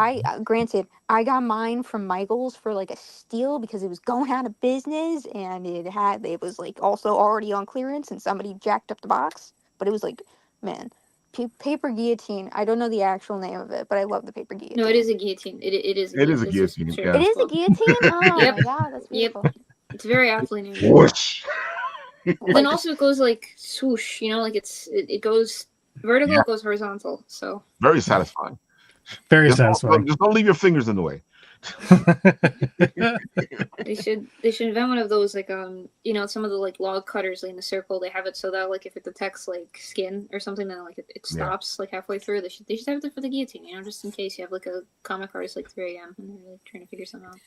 granted, I got mine from Michael's for like a steal, because it was going out of business, and it was like also already on clearance, and somebody jacked up the box. But it was like, man, paper guillotine. I don't know the actual name of it, but I love the paper guillotine. No, it is a guillotine. It is. It is a guillotine. Yeah. It is a guillotine. Oh Yep. my god, that's beautiful. Yep. It's very aptly named. Whoosh. Then also it goes like swoosh. Like it goes vertical, it goes horizontal. So very satisfying. Very satisfying. Just don't leave your fingers in the way. They should invent one of those, like some of the like log cutters, like in a circle, they have it so that like if it detects like skin or something, then like it stops like halfway through. They should have it for the guillotine, just in case you have like a comic artist like 3 a.m. and they're like trying to figure something out.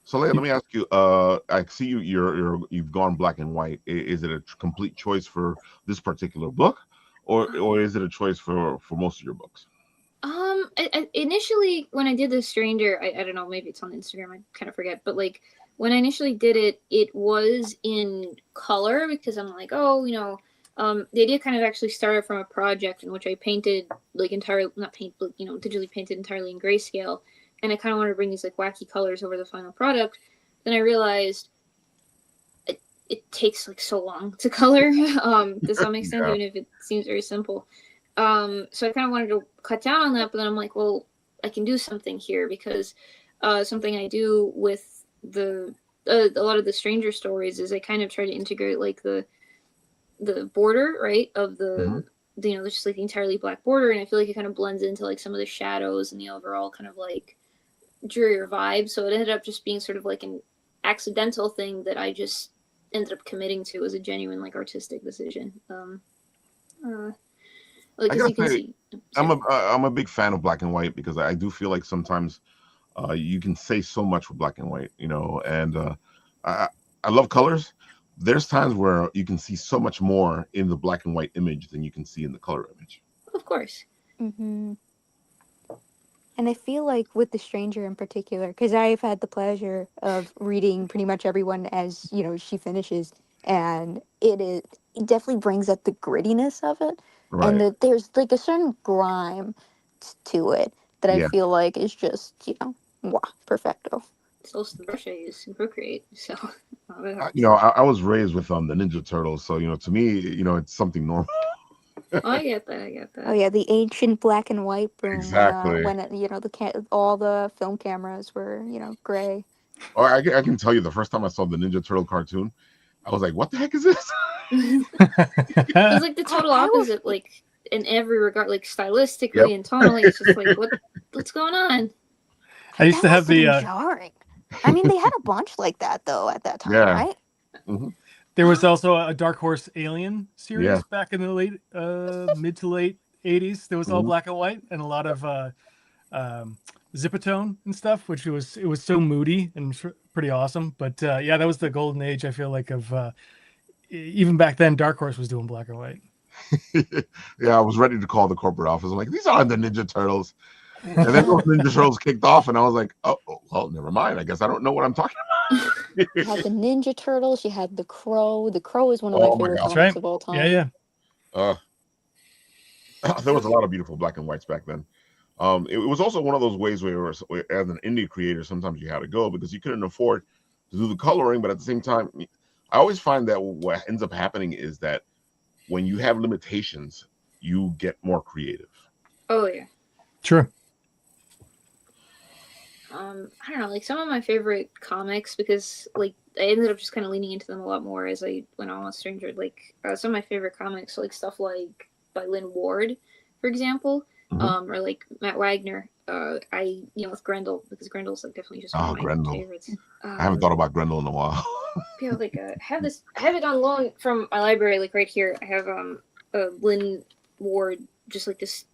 So Leah, let me ask you. I see you've gone black and white. Is it a complete choice for this particular book, or is it a choice for most of your books? Initially when I did The Stranger, I don't know, maybe it's on Instagram, I kind of forget, but like when I initially did it, it was in color, because I'm like, the idea kind of actually started from a project in which I painted like digitally painted entirely in grayscale, and I kind of wanted to bring these like wacky colors over the final product. Then I realized it takes like so long to color to some extent, even if it seems very simple. So I kind of wanted to cut down on that, but then I'm like, well, I can do something here, because something I do with a lot of the Stranger stories is I kind of try to integrate like the border, right, of the there's just like the entirely black border, and I feel like it kind of blends into like some of the shadows and the overall kind of like drearier vibe. So it ended up just being sort of like an accidental thing that I just ended up committing to as a genuine like artistic decision. Like, as you can see, I'm a big fan of black and white, because I do feel like sometimes you can say so much with black and white, and I love colors. There's times where you can see so much more in the black and white image than you can see in the color image. Of course. Mm-hmm. And I feel like with The Stranger in particular, because I've had the pleasure of reading pretty much everyone as she finishes, and it definitely brings up the grittiness of it. Right. And there's like a certain grime to it that I feel like is just, perfecto. It's also the brush I use in Procreate. So, I was raised with the Ninja Turtles, so to me, it's something normal. I get that. Oh yeah, the ancient black and white boom. Exactly. When all the film cameras were gray. Or I can tell you, the first time I saw the Ninja Turtle cartoon, I was like, "What the heck is this?" It was like the total opposite, like in every regard, like stylistically and tonally. It's just like, what's going on? I used to have the jarring. I mean, they had a bunch like that though at that time, right? Mm-hmm. There was also a Dark Horse Alien series back in the mid to late 80s. There was all black and white, and a lot of Zipatone and stuff, which it was so moody and pretty awesome. But yeah, that was the golden age. I feel like of even back then, Dark Horse was doing black and white. Yeah, I was ready to call the corporate office. I'm like, these aren't the Ninja Turtles. And then those Ninja Turtles kicked off, and I was like, oh, well, never mind. I guess I don't know what I'm talking about. You had the Ninja Turtles. You had the Crow. The Crow is one of my favorite gosh. comics of all time. Yeah, yeah. There was a lot of beautiful black and whites back then. It was also one of those ways where as an indie creator, sometimes you had to go because you couldn't afford to do the coloring. But at the same time, I always find that what ends up happening is that when you have limitations, you get more creative. Oh yeah. Sure. I don't know, like some of my favorite comics, because like I ended up just kind of leaning into them a lot more as I went on with Stranger. Like some of my favorite comics, like stuff like by Lynn Ward, for example, or like Matt Wagner. With Grendel, because Grendel's like definitely just one of my favorites. I haven't thought about Grendel in a while. Yeah, like I have it on loan from my library, like right here. I have Lynn Ward, just like this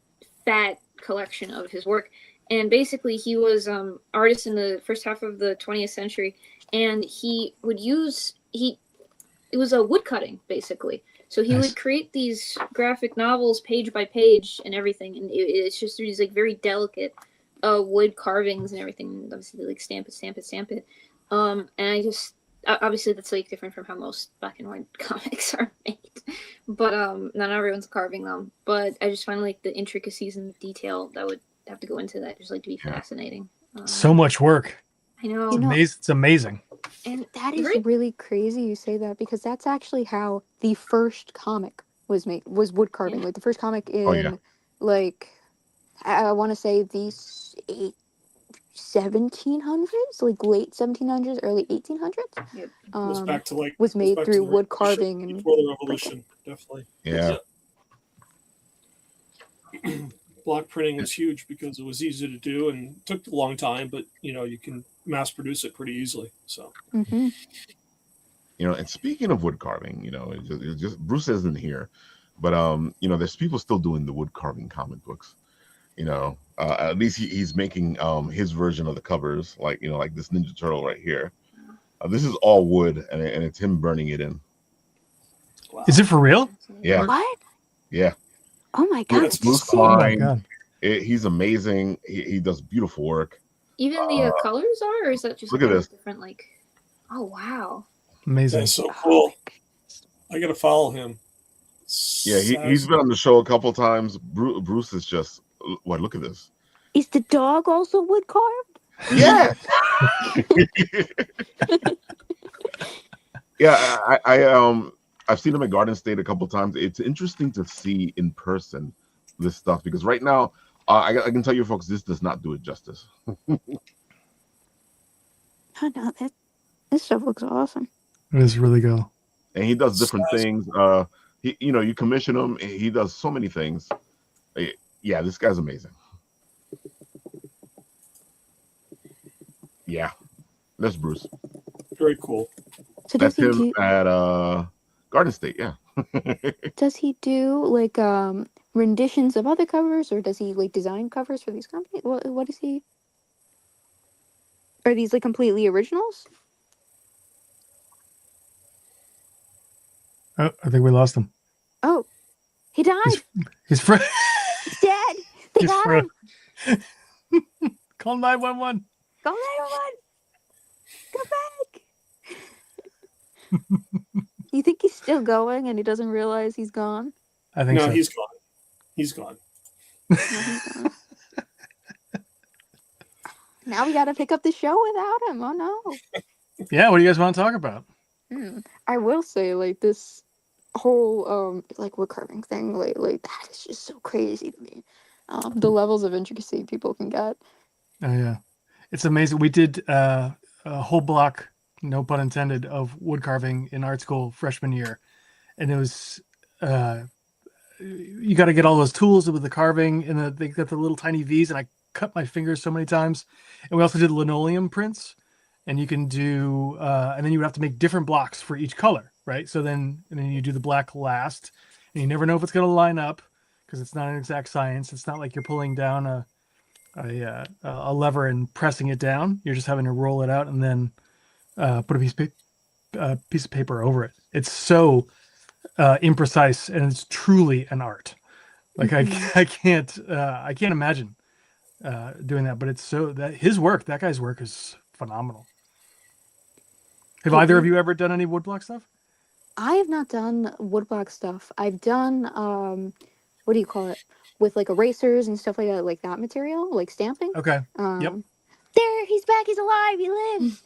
fat collection of his work. And basically, he was artist in the first half of the 20th century, and he would it was a wood cutting, basically. So he would create these graphic novels page by page and everything, and it's just these like very delicate wood carvings and everything. And obviously, like stamp it. And I just obviously that's like different from how most black and white comics are made, but not everyone's carving them. But I just find like the intricacies and the detail that would have to go into that just like to be fascinating. So much work. I know. It's amazing. And that is really crazy you say that, because that's actually how the first comic was made, was wood carving. Like the first comic in like I want to say the 1700s, like late 1700s, early 1800s. Yep. Goes back to like was made through wood carving and before the revolution, definitely. Yeah. Block printing was huge because it was easy to do and took a long time, but you can mass produce it pretty easily. So, mm-hmm. And speaking of wood carving, it's just Bruce isn't here, but there's people still doing the wood carving comic books. At least he's making his version of the covers, like like this Ninja Turtle right here. This is all wood, and it's him burning it in. Wow. Is it for real? Yeah. What? Yeah. Oh my god! It's Bruce Klein. Oh my God. He's amazing. He does beautiful work. Even the colors are, or is that just look at this different? Like, oh wow, amazing. That's so cool. I gotta follow him. Yeah, he's been on the show a couple times. Bruce is just what? Look at this. Is the dog also wood carved? Yeah. Yeah, I've seen him at Garden State a couple times. It's interesting to see in person this stuff, because right now, I can tell you folks, this does not do it justice. Oh no, this stuff looks awesome. It is really cool. And he does different things. You commission him. He does so many things. Yeah, this guy's amazing. Yeah, that's Bruce. Very cool. So that's him at Garden State. Yeah. Does he do like renditions of other covers, or does he like design covers for these companies? What is he? Are these like completely originals? Oh, I think we lost him. Oh, he died. He's He's dead. They got him. Call 911. Call 911. Come back. You think he's still going and he doesn't realize he's gone? I think so. No, he's gone. He's gone. Now we got to pick up the show without him. Oh no. Yeah, what do you guys want to talk about? I will say, like, this whole like wood carving thing, like that is just so crazy to me. The levels of intricacy people can get. Oh yeah, it's amazing. We did a whole block, no pun intended, of wood carving in art school freshman year, and it was you got to get all those tools with the carving, and they got the little tiny V's, and I cut my fingers so many times. And we also did linoleum prints, and you can do and then you would have to make different blocks for each color, right? So then you do the black last, and you never know if it's going to line up because it's not an exact science. It's not like you're pulling down a lever and pressing it down. You're just having to roll it out and then put a piece of paper over it. It's so imprecise, and it's truly an art. Like I can't imagine doing that, but it's so that that guy's work is phenomenal. Have either of you ever done any woodblock stuff? I have not done woodblock stuff. I've done what do you call it? With like erasers and stuff like that material, like stamping. Okay. Yep. There, he's back. He's alive. He lives.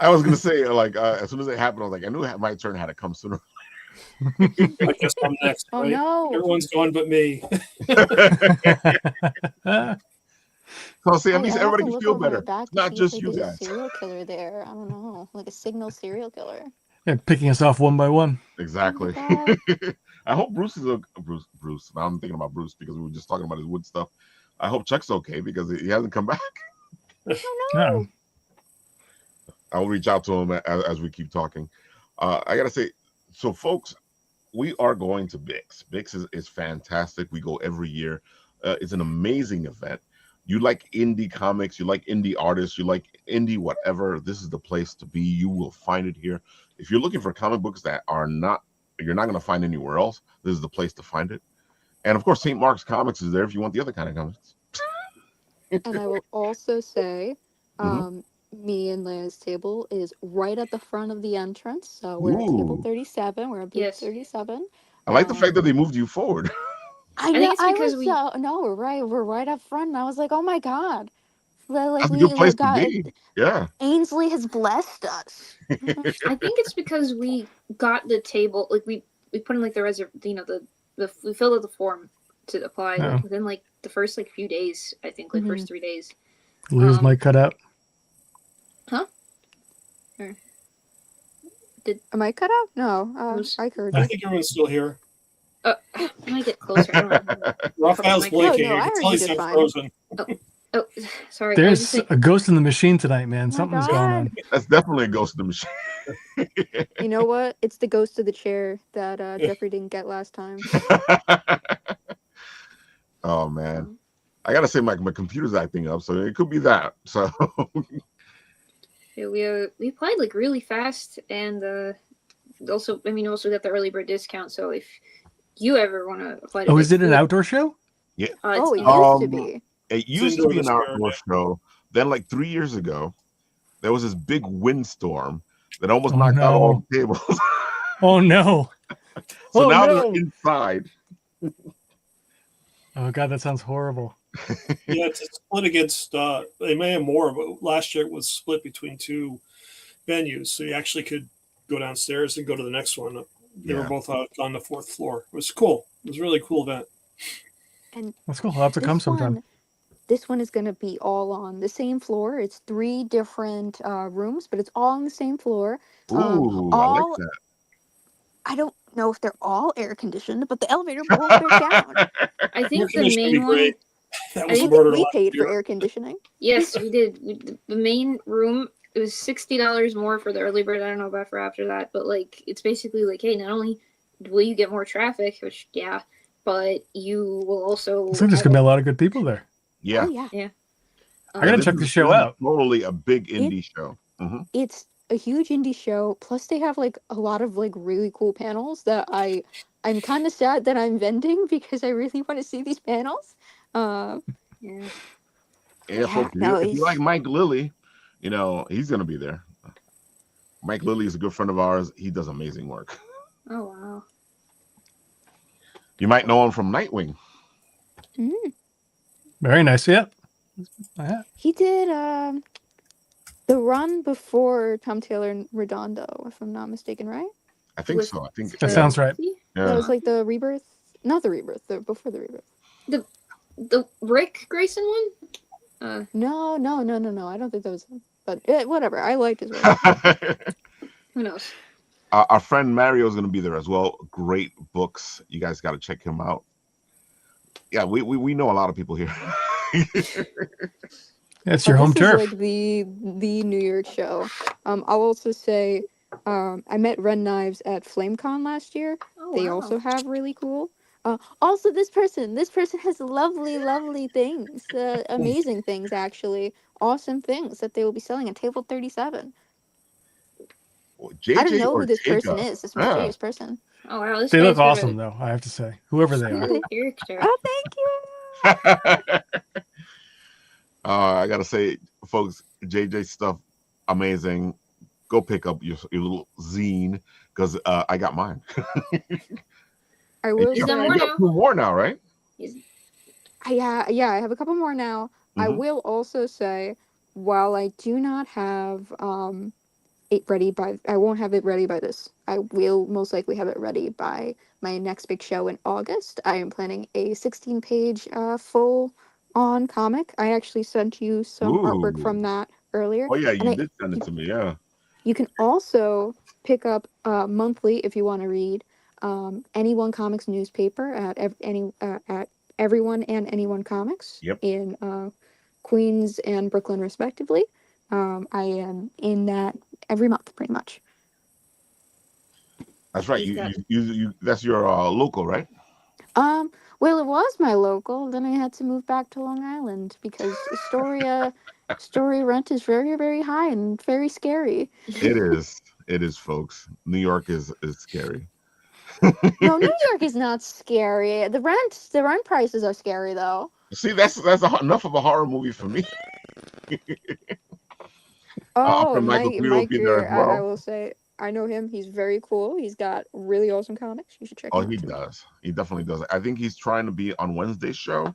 I was gonna say, like, as soon as it happened, I was like, I knew my turn had to come sooner. I guess I'm next. Oh right? no! Everyone's gone but me. So see, at least I have everybody to can look feel over my better. back It's to not see just if, you like, there's guys. a serial killer there. I don't know, like a signal serial killer. Yeah, picking us off one by one. Exactly. Oh I hope Bruce is Bruce. Now I'm thinking about Bruce because we were just talking about his wood stuff. I hope Chuck's okay because he hasn't come back. oh no! I'll reach out to him as we keep talking. I gotta say, so folks, we are going to BICS. BICS is fantastic. We go every year. It's an amazing event. You like indie comics, you like indie artists, you like indie whatever, this is the place to be. You will find it here. If you're looking for comic books that you're not going to find anywhere else, this is the place to find it. And of course, St. Mark's Comics is there if you want the other kind of comics. And I will also say, me and Leah's table is right at the front of the entrance. So we're at table Ooh. 37. We're at booth Yes. 37. I like the fact that they moved you forward. I think know. it's I because was we- no, we're right up front. And I was like, oh my god, like That's a good place to got be. Yeah. Ainsley has blessed us. I think it's because we got the table, like we put in like the we filled out the form to apply like, within like the first like few days. I think like first 3 days. Leah's mic cut out. Huh? Or Am I cut out? No, I heard I you. think everyone's still here. I might get closer. I don't know. Raphael's blinking. No, I you heard can tell you he's just not fine. frozen. Oh, sorry. There's a ghost in the machine tonight, man. my Something's God. going on. That's definitely a ghost in the machine. You know what? It's the ghost of the chair that Jeffrey didn't get last time. Oh man, I gotta say my computer's acting up, so it could be that. So Yeah, we applied like really fast, and also got the early bird discount. So if you ever want to apply, to Oh, is BICS, it an outdoor show? yeah, Oh, it not. used to be. it used to be an outdoor show. Then, like 3 years ago, there was this big windstorm that almost knocked out all the tables. Oh no! So Oh, now no. they're inside. Oh god, that sounds horrible. Yeah, it's split against. They may have more, but last year it was split between two venues, so you actually could go downstairs and go to the next one. They were both out on the 4th floor. It was cool. It was a really cool event. And That's cool. I'll have to come sometime. This one is going to be all on the same floor. It's 3 different rooms, but it's all on the same floor. Ooh, I like that. I don't know if they're all air conditioned, but the elevator won't break down. I think the Air-conditioning would be main one. great. That I was think murdered We last paid year. for air conditioning. Yes, we did. The main room, it was $60 more for the early bird. I don't know about for after that, but like it's basically like, hey, not only will you get more traffic, which but you will also. Looks like there's gonna be a lot of good people there. Yeah. Oh, yeah. I gotta check the show out. Totally a big indie show. It's a huge indie show. Plus, they have like a lot of like really cool panels that I'm kind of sad that I'm vending because I really want to see these panels. Yeah, Yeah, so if you like Mike Lilly, he's gonna be there. Mike Lilly is a good friend of ours. He does amazing work. Oh wow. You might know him from Nightwing. Very nice. Yeah. He did the run before Tom Taylor and Redondo, if I'm not mistaken, right? I think so. I think That sounds right. That was like the Rebirth, not the Rebirth, before the Rebirth. The Rick Grayson one? No. I don't think that was him. But whatever. I liked his work. Who knows? Our friend Mario is going to be there as well. Great books. You guys got to check him out. Yeah, we know a lot of people here. That's your home turf. Is like the New York show. I'll also say I met Ren Knives at FlameCon last year. Oh, They wow. also have really cool Also, this person has lovely things, amazing things, actually, awesome things that they will be selling at table 37. I don't JJ know who this person Ortega. is, this Yeah. mysterious person. Oh wow, this They guy's look got awesome, though. I have to say, whoever they a are. cool character. Oh, thank you. I gotta say, folks, JJ stuff amazing. Go pick up your little zine because I got mine. I will He's say, done more You got now. 2 more now, right? He's yeah, I have a couple more now. I Mhm. will also say, while I do not have it ready by, I won't have it ready by this. I will most likely have it ready by my next big show in August. I am planning a 16-page full on comic. I actually sent you some artwork Ooh. from that earlier, Oh yeah, and you did send it to me. Yeah. you can also pick up monthly if you want to read Anyone Comics newspaper at Everyone and Anyone Comics Yep. in Queens and Brooklyn, respectively. I am in that every month, pretty much. That's right. He's You, got- you that's your local, right? Well, it was my local. Then I had to move back to Long Island because story rent is very high and very scary. It is. It is, folks. New York is scary. No, New York is not scary. The rent prices are scary though. See, that's enough of a horror movie for me. Oh, From Michael Green will Mike be there Greer, as I well. will say I know him. He's very cool. He's got really awesome comics. You should check Oh, him out he too. does. He definitely does. I think he's trying to be on Wednesday's show,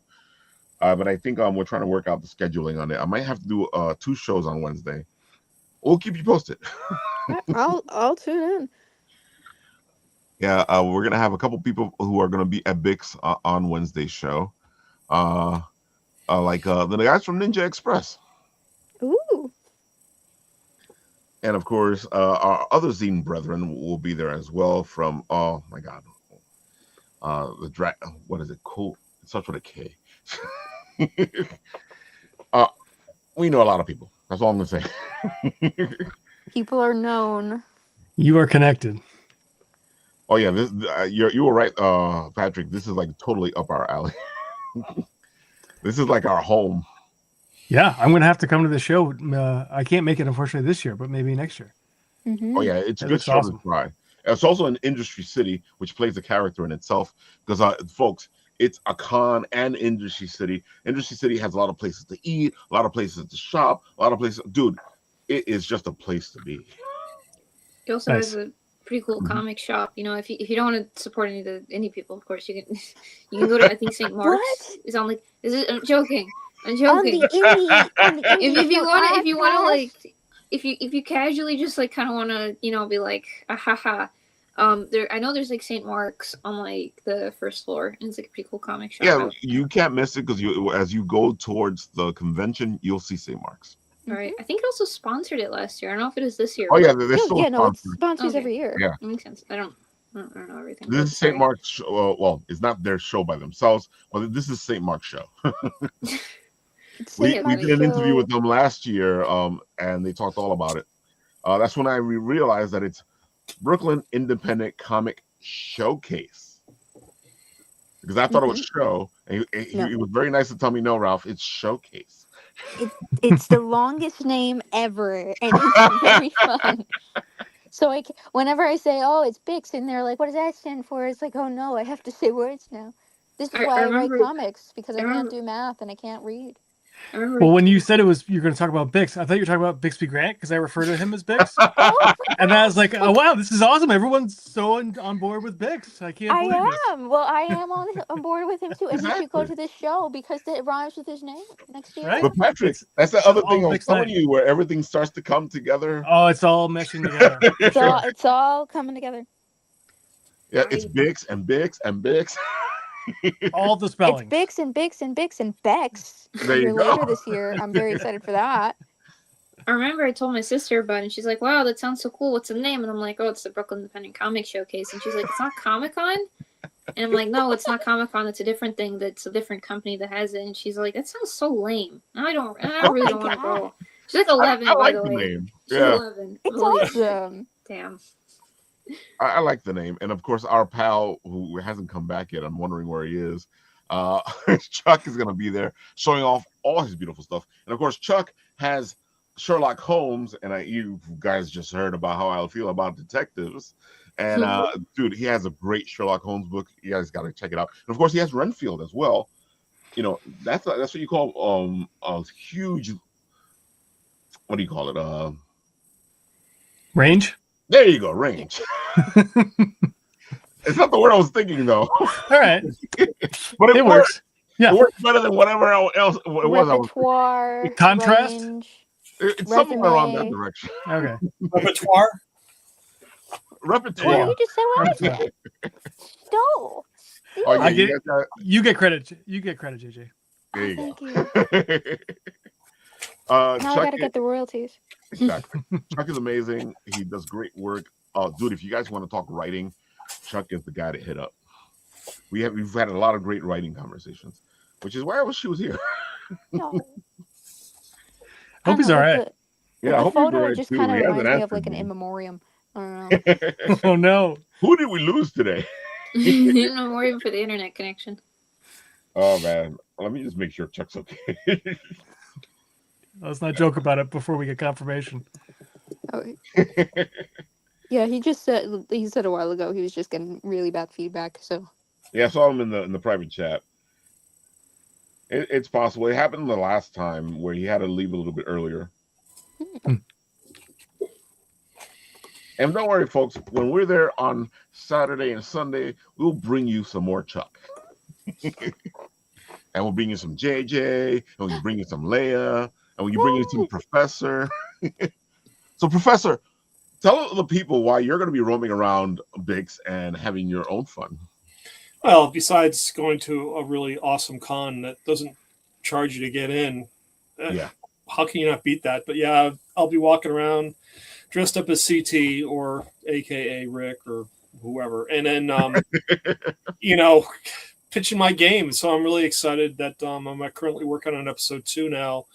but I think we're trying to work out the scheduling on it. I might have to do 2 shows on Wednesday. We'll keep you posted. Yeah, I'll tune in. Yeah, we're gonna have a couple people who are gonna be at BICS on Wednesday's show, like the guys from Ninja Express, Ooh. and of course our other zine brethren will be there as well. From oh my god, what is it? Cool. It starts with a K. We know a lot of people. That's all I'm gonna say. People are known. You are connected. Oh yeah, this you were right, Patrick. This is like totally up our alley. This is like our home. Yeah, I'm gonna have to come to the show. I can't make it, unfortunately, this year, but maybe next year. Mm-hmm. Oh yeah, it's a That good looks show awesome. to try. It's also an industry city, which plays a character in itself. Because folks, it's a con and industry city. Industry city has a lot of places to eat, a lot of places to shop, a lot of places. Dude, it is just a place to be. He also Nice. has a pretty cool comic shop. You know, if you don't want to support any people, of course you can go to I think St. Mark's. What? It's on like I'm joking. On the indie If you want to like podcast? if you casually just like kind of want to be like haha. I know there's like St. Mark's on like the first floor, and it's like a pretty cool comic shop. Yeah, you can't miss it because as you go towards the convention, you'll see St. Mark's. All right. I think it also sponsored it last year. I don't know if it is this year. Oh yeah, they're still Yeah, no, it's sponsored. sponsors Okay. every year. Yeah. That makes sense. I don't know everything. This but is St. sorry. Mark's show. Well, it's not their show by themselves, but this is St. Mark's show. It's we St. did an Mark's interview show. with them last year, and they talked all about it. That's when I realized that it's Brooklyn Independent Comic Showcase. Because I thought it was show, and he was very nice to tell me, no, Ralph, it's showcase. It's the longest name ever, and it's very fun. So whenever I say, "Oh, it's BICS," and they're like, "What does that stand for?" It's like, "Oh no, I have to say words now." This is why I write comics, because I can't do math and I can't read. I remember. Well, when you said you're going to talk about BICS, I thought you were talking about Bixby Grant because I refer to him as BICS. And I was like, oh wow, this is awesome. Everyone's so on board with BICS. I can't believe this. Well, I am on board with him too, and he should go to this show because it rhymes with his name next year. Right? But Patrick, that's the other thing I was telling you, where everything starts to come together. Oh, it's all meshing together. It's all coming together. Yeah, it's BICS and BICS and BICS. All the spelling. It's BICS and BICS and BICS and BEX. There you go. Later this year. I'm very excited for that. I remember I told my sister about it, and she's like, wow, that sounds so cool. What's the name? And I'm like, oh, it's the Brooklyn Independent Comic Showcase. And she's like, it's not Comic-Con? And I'm like, no, it's not Comic-Con. It's a different thing. That's a different company that has it. And she's like, that sounds so lame. I really don't want to go. She's like 11, I by like the the way. name. She's Yeah. 11. It's Really. awesome. Damn. I like the name, and of course, our pal who hasn't come back yet. I'm wondering where he is. Chuck is going to be there, showing off all his beautiful stuff, and of course, Chuck has Sherlock Holmes, and you guys just heard about how I feel about detectives. And dude, he has a great Sherlock Holmes book. You guys got to check it out. And of course, he has Renfield as well. You know, that's what you call a huge. What do you call it? Range. There you go, range. It's not the word I was thinking though. All right, But it works. Yeah, it works better than whatever else it was. Repertoire, Contrast? range, It's somewhere around that resume. direction. okay. Repertoire. Repertoire. You just said what I Repertoire. said. No. Oh, yeah, I you get- guys got- You get credit. You get credit, JJ. there you Thank you. go. Now I Chuck gotta get the royalties. Exactly. Chuck is amazing. He does great work. Dude, if you guys want to talk writing, Chuck is the guy to hit up. We've had a lot of great writing conversations, which is why I wish she was here. No. Hope he's all right. Yeah, I The hope he's photo all right, just too. kind of He hasn't reminds me of answered like an me. in memoriam. I don't know. Oh no. Who did we lose today? No more even for the internet connection. Oh man, let me just make sure Chuck's okay. Let's not joke about it before we get confirmation. Oh, yeah, he said a while ago he was just getting really bad feedback. So Yeah, I saw him in the private chat. It's possible. It happened the last time where he had to leave a little bit earlier. And don't worry, folks. When we're there on Saturday and Sunday, we'll bring you some more Chuck. And we'll bring you some JJ, and we'll bring you some Leah, and we'll bring you some Professor. So, Professor, tell the people why you're going to be roaming around BICS and having your own fun. Well, besides going to a really awesome con that doesn't charge you to get in, Yeah. how can you not beat that? But yeah, I'll be walking around dressed up as CT or AKA Rick or whoever, and then pitching my game. So I'm really excited that I'm currently working on episode 2 now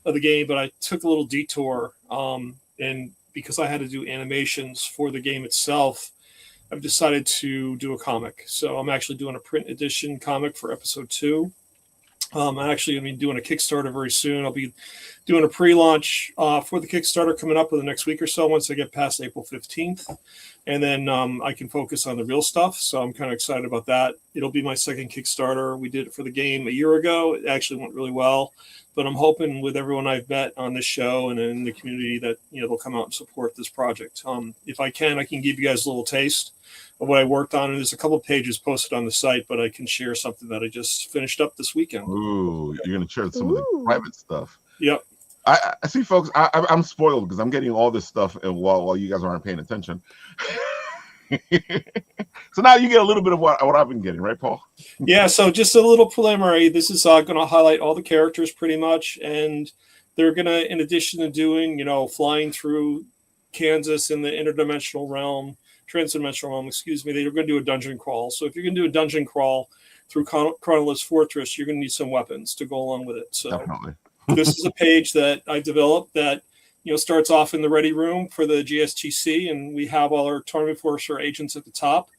of the game, but I took a little detour, and because I had to do animations for the game itself, I've decided to do a comic. So I'm actually doing a print edition comic for episode 2. I'm actually going to be doing a Kickstarter very soon. I'll be doing a pre-launch for the Kickstarter coming up in the next week or so once I get past April 15th. And then I can focus on the real stuff. So I'm kind of excited about that. It'll be my second Kickstarter. We did it for the game a year ago. It actually went really well. But I'm hoping with everyone I've met on this show and in the community that they'll come out and support this project. If I can give you guys a little taste of what I worked on. And there's a couple of pages posted on the site, but I can share something that I just finished up this weekend. Ooh, you're going to share some of the private stuff. Yep. I see, folks. I'm spoiled because I'm getting all this stuff while you guys aren't paying attention. So now you get a little bit of what I've been getting, right, Paul? Yeah. So just a little preliminary. This is going to highlight all the characters pretty much, and they're going to, in addition to doing, flying through Kansas in the interdimensional realm, transdimensional realm, excuse me, they're going to do a dungeon crawl. So if you're going to do a dungeon crawl through Chronolith's Fortress, you're going to need some weapons to go along with it. So Definitely. This is a page that I developed that starts off in the ready room for the GSTC, and we have all our Tournament Forcer agents at the top,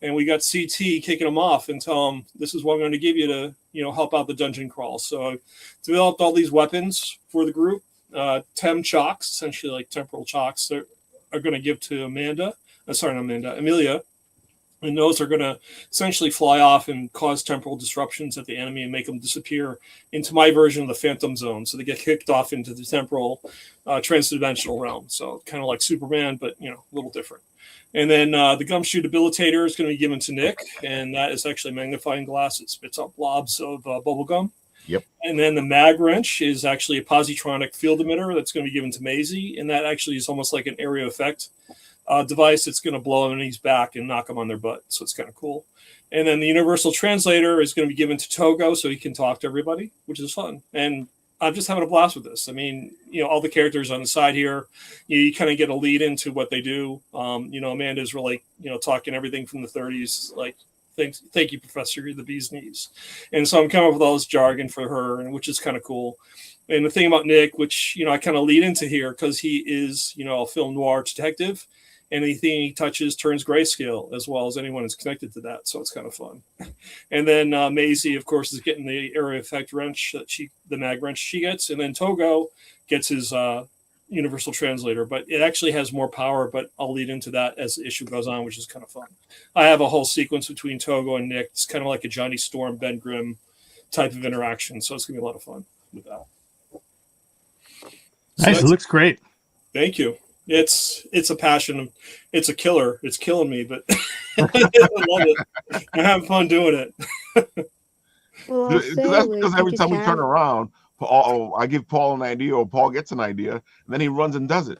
and we got CT kicking them off and tell them this is what I'm going to give you to help out the dungeon crawl. So I developed all these weapons for the group. Tem chocks, essentially like temporal chocks, that are going to give to Amelia, and those are going to essentially fly off and cause temporal disruptions at the enemy and make them disappear into my version of the Phantom Zone. So they get kicked off into the temporal transdimensional realm. So kind of like Superman, but a little different. And then the Gumshoe Debilitator is going to be given to Nick, and that is actually a magnifying glass. It spits out blobs of bubble gum. Yep. And then the Mag Wrench is actually a positronic field emitter that's going to be given to Maisie, and that actually is almost like an area effect device that's going to blow enemies back and knock them on their butt. So it's kind of cool. And then the Universal Translator is going to be given to Togo so he can talk to everybody, which is fun. And I'm just having a blast with this. I mean, all the characters on the side here, you kind of get a lead into what they do. Amanda's really, talking everything from the 30s, like, thank you, Professor, you're the bee's knees. And so I'm coming up with all this jargon for her, and which is kind of cool. And the thing about Nick, which, I kind of lead into here because he is, a film noir detective. anything he touches turns grayscale, as well as anyone is connected to that. So it's kind of fun. And then Maisie, of course, is getting the area effect wrench the mag wrench she gets, and then Togo gets his universal translator, but it actually has more power. But I'll lead into that as the issue goes on, which is kind of fun. I have a whole sequence between Togo and Nick. It's kind of like a Johnny Storm, Ben Grimm type of interaction. So it's gonna be a lot of fun with that. Nice. It looks great. Thank you. It's a passion. It's a killer. It's killing me, but I love it. I have fun doing it. Well, That's because every time we turn around, I give Paul an idea, or Paul gets an idea, and then he runs and does it.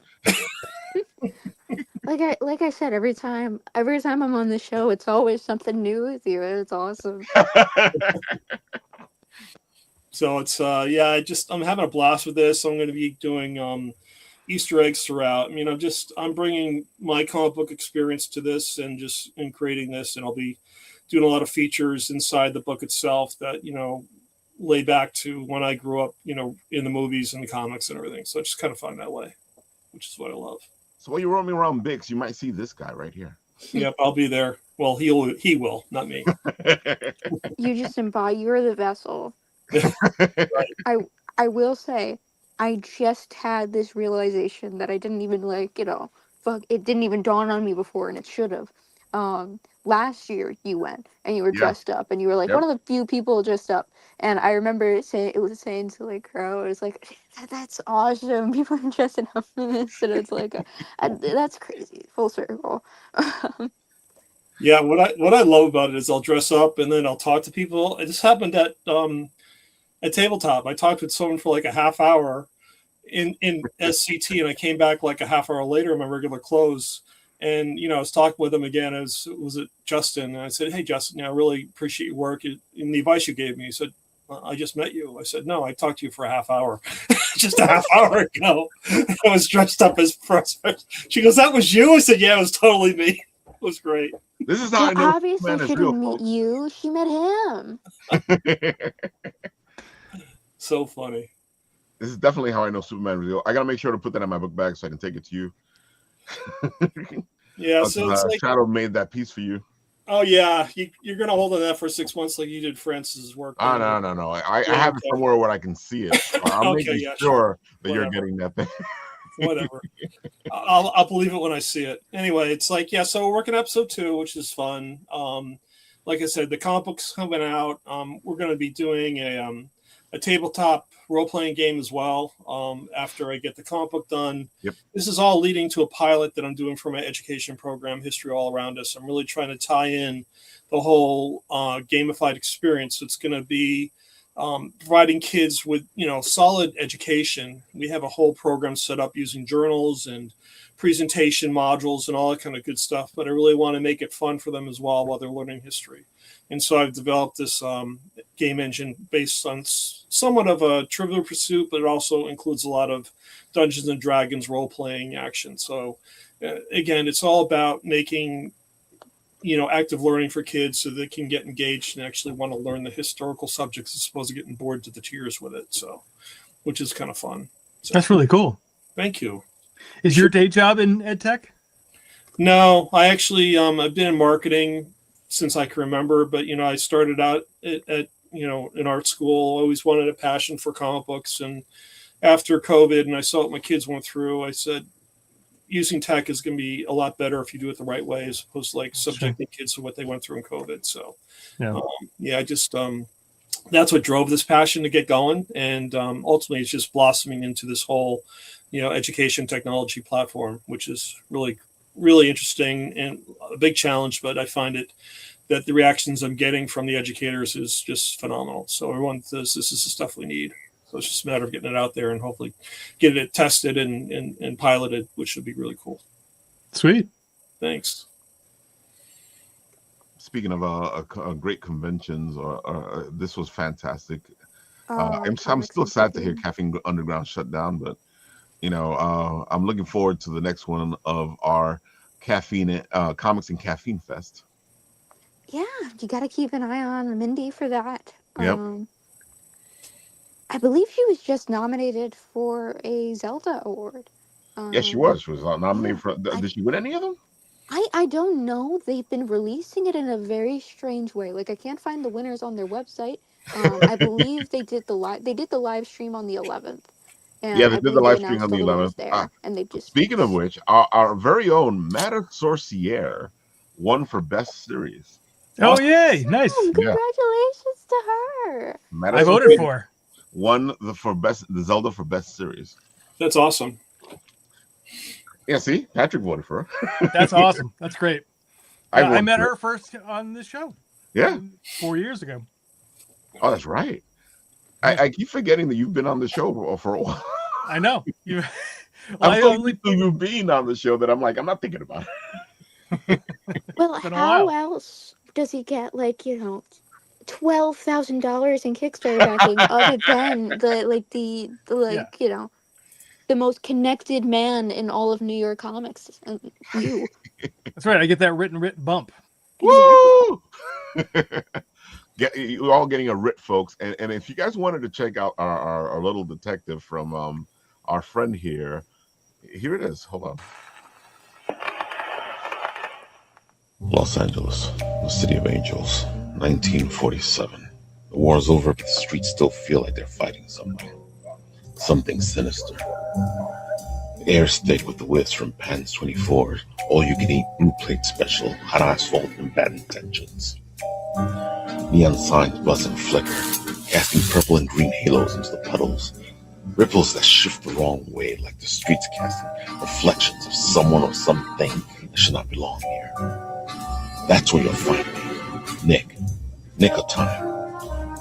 Like I said, every time I'm on the show, it's always something new with you. It's awesome. So it's I'm having a blast with this. I'm going to be doing Easter eggs throughout. I mean, I'm bringing my comic book experience to this and just in creating this, and I'll be doing a lot of features inside the book itself that, lay back to when I grew up, in the movies and the comics and everything. So it's just kind of fun that way, which is what I love. So while you're roaming around BICS, you might see this guy right here. Yep, I'll be there. Well, he will, not me. You just embody. You're the vessel. I will say, I just had this realization that I didn't even it didn't even dawn on me before, and it should have. Last year you went and you were dressed up, and you were like one of the few people dressed up. And I remember saying to like Crow, it was like, that's awesome. People are dressing up for this, and it's like, that's crazy. Full circle. Yeah, what I love about it is I'll dress up and then I'll talk to people. It just happened at tabletop. I talked with someone for like a half hour in SCT, and I came back like a half hour later in my regular clothes. And, I was talking with him again. Was it Justin? And I said, hey, Justin, I really appreciate your work and the advice you gave me. He said, I just met you. I said, no, I talked to you for a half hour, just a half hour ago. I was dressed up as prospect. She goes, that was you? I said, yeah, it was totally me. It was great. This is how I know obviously she didn't meet you. She met him. So funny. This is definitely how I know Superman is real. I gotta make sure to put that in my book bag so I can take it to you. Yeah, so it's like Shadow made that piece for you. Oh yeah, you're gonna hold on that for 6 months like you did Francis's work. Oh no. I have it somewhere where I can see it. I'm making sure that you're getting that thing. Whatever. I'll believe it when I see it. Anyway, it's like, so we're working episode 2, which is fun. Like I said, the comic book's coming out. We're gonna be doing a tabletop role-playing game as well after I get the comic book done. Yep. This is all leading to a pilot that I'm doing for my education program, History All Around Us. I'm really trying to tie in the whole gamified experience. It's going to be providing kids with, solid education. We have a whole program set up using journals and presentation modules and all that kind of good stuff, but I really want to make it fun for them as well while they're learning history. And so I've developed this game engine based on somewhat of a Trivial Pursuit, but it also includes a lot of Dungeons and Dragons role-playing action. So again, it's all about making, active learning for kids so they can get engaged and actually want to learn the historical subjects as opposed to getting bored to the tears with it. So, which is kind of fun. So, that's really cool. Thank you. Is your day job in ed tech? No, I actually, I've been in marketing since I can remember, but I started out at in art school. Always wanted a passion for comic books, and after COVID, and I saw what my kids went through, I said, using tech is going to be a lot better if you do it the right way, as opposed to like subjecting kids to what they went through in COVID. So, I just that's what drove this passion to get going, and ultimately, it's just blossoming into this whole, education technology platform, which is really, really interesting and a big challenge. But I find that the reactions I'm getting from the educators is just phenomenal. So everyone says this is the stuff we need. So it's just a matter of getting it out there and hopefully getting it tested and piloted, which would be really cool. Sweet. Thanks. Speaking of great conventions, this was fantastic. I'm still sad to hear Caffeine Underground shut down, but I'm looking forward to the next one of our caffeine comics and caffeine fest. Yeah, you got to keep an eye on Mindy for that. Yep. I believe she was just nominated for a Zelda award. Yes, she was. She was nominated yeah, for. Did she win any of them? I don't know. They've been releasing it in a very strange way. Like I can't find the winners on their website. I believe they did the live stream on the 11th, Yeah, and they I did the believe they live stream on announced the all the winners 11th. there, and they just Speaking of which, our very own Matter Sorciere won for Best Series. Oh, Awesome. yay. Nice. Yeah. congratulations to her. Matter I voted Sorciere for her. won the Zelda for Best Series. That's awesome. Yeah, see, Patrick voted for her. That's awesome. That's great. I voted met for her first on this show. Yeah. 4 years ago. Oh, that's right. I keep forgetting that you've been on the show for a while. I know. You. I'm so used to you being on the show that I'm like, I'm not thinking about it. Well, been a how while. else does he get $12,000 in Kickstarter backing other than the most connected man in all of New York comics and you. That's right. I get that written bump. Woo! You're all getting a writ, folks. And if you guys wanted to check out our little detective from our friend here it is. Hold on. Los Angeles, the city of angels, 1947. The war's over, but the streets still feel like they're fighting something sinister. The air's thick with the whiffs from Pan's 24, all-you-can-eat blue plate special, hot asphalt, and bad intentions. Neon signs buzz and flicker, casting purple and green halos into the puddles. Ripples that shift the wrong way, like the streets casting reflections of someone or something that should not belong here. That's where you'll find me, Nick of Time,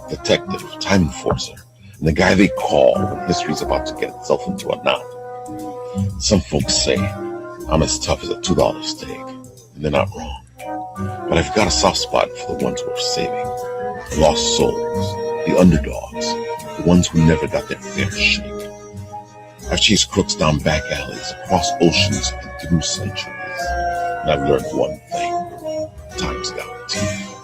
detective, time enforcer, and the guy they call when history's about to get itself into a knot. Some folks say I'm as tough as a $2 steak, and they're not wrong. But I've got a soft spot for the ones worth saving, the lost souls, the underdogs, the ones who never got their fair shake. I've chased crooks down back alleys, across oceans, and through centuries, and I've learned one thing. Time's got teeth.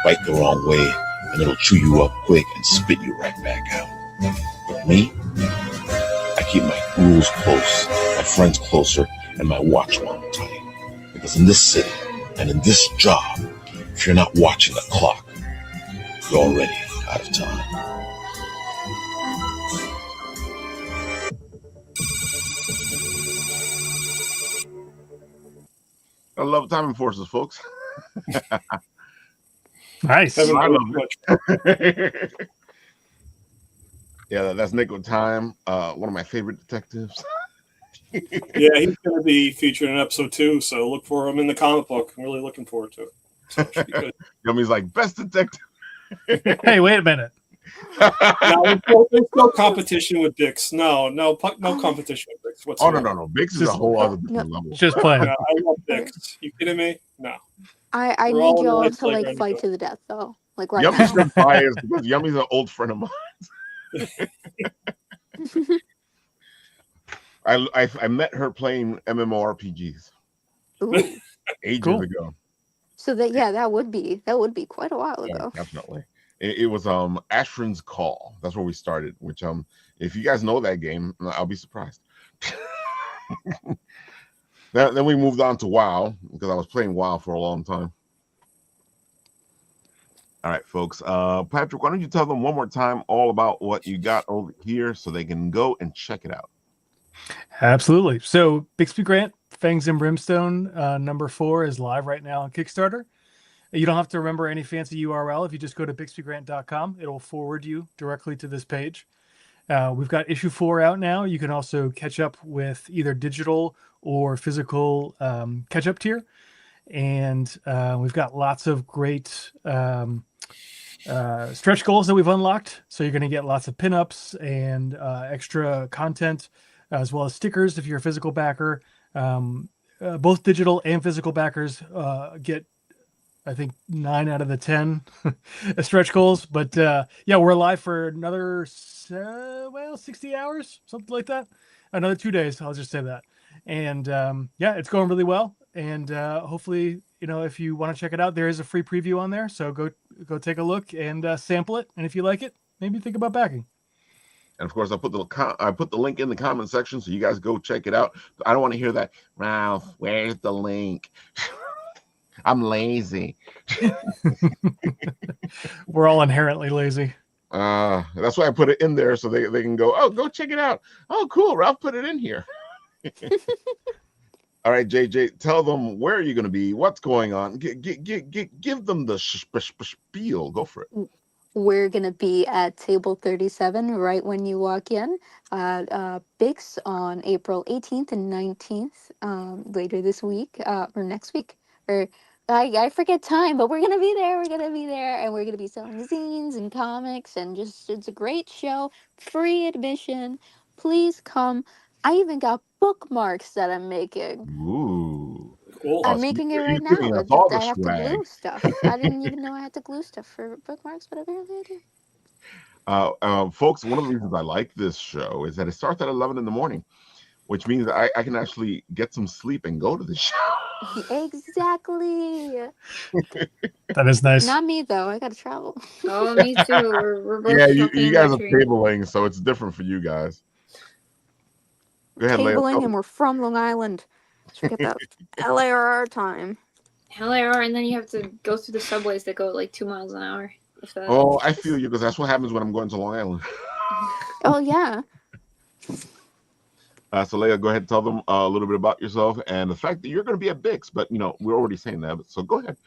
Bite the wrong way, and it'll chew you up quick and spit you right back out. But me, I keep my rules close, my friends closer, and my watch wound tight. Because in this city, and in this job, if you're not watching the clock, you're already out of time. I love time enforcers, folks. Nice. I love it. Yeah, that's Nick of Time, one of my favorite detectives. Yeah, he's going to be featured in episode 2, so look for him in the comic book. I'm really looking forward to it. So it should be good. Yummy's like, best detective. Hey, wait a minute. No, there's no competition with BICS. No competition with BICS Oh, whatsoever. no. BICS is a whole other different level. Just playing. Yeah, I love BICS. You kidding me? No. I We're need all y'all nice to playground fight together. to the death though. Like right Yummy's now. just biased because Yummy's an old friend of mine. I met her playing MMORPGs Ooh. ages Cool. ago. So that would be quite a while Yeah, ago. definitely. It was Ashran's Call. That's where we started. Which if you guys know that game, I'll be surprised. Then we moved on to WoW because I was playing WoW for a long time. All right, folks. Patrick, why don't you tell them one more time all about what you got over here so they can go and check it out. Absolutely. So Bixby Grant, Fangs and Brimstone, number 4 is live right now on Kickstarter. You don't have to remember any fancy URL. If you just go to bixbygrant.com, it will forward you directly to this page. We've got issue 4 out now. You can also catch up with either digital or physical catch-up tier. And we've got lots of great stretch goals that we've unlocked. So you're going to get lots of pinups and extra content, as well as stickers if you're a physical backer. Both digital and physical backers get, I think, 9 out of the 10 stretch goals. But yeah, we're live for another 60 hours, something like that. Another 2 days, I'll just say that. And yeah, it's going really well. And hopefully, if you want to check it out, there is a free preview on there. So go take a look and sample it. And if you like it, maybe think about backing. And of course, I put the link in the comment section, so you guys go check it out. I don't want to hear that, Ralph, where's the link? I'm lazy. We're all inherently lazy. That's why I put it in there so they can go, oh, go check it out. Oh, cool, Ralph put it in here. All right, JJ, tell them where you're going to be, what's going on. Give them the spiel. Go for it. We're going to be at table 37 right when you walk in at BICS on April 18th and 19th later this week or next week. Or I forget time, but we're going to be there. We're going to be there, and we're going to be selling zines and comics, and just it's a great show. Free admission. Please come. I even got bookmarks that I'm making. Ooh. Cool. I'm So making it you're right giving now. us all the I have to swag. glue stuff. I didn't even know I had to glue stuff for bookmarks, but apparently I do. Folks, one of the reasons I like this show is that it starts at 11 in the morning, which means I can actually get some sleep and go to the show. Exactly. That is nice. Not me though. I gotta travel. Oh, me too. We're both Yeah, smoking you in guys the are tree. tabling, so it's different for you guys. Go ahead, Leah. Tabling, and we're from Long Island. So we get that LARR time. Hell, they are, and then you have to go through the subways that go at like 2 miles an hour. If that. Oh, I feel you, because that's what happens when I'm going to Long Island. Oh yeah. So Leah, go ahead and tell them a little bit about yourself and the fact that you're going to be at BICS, but we're already saying that. So go ahead.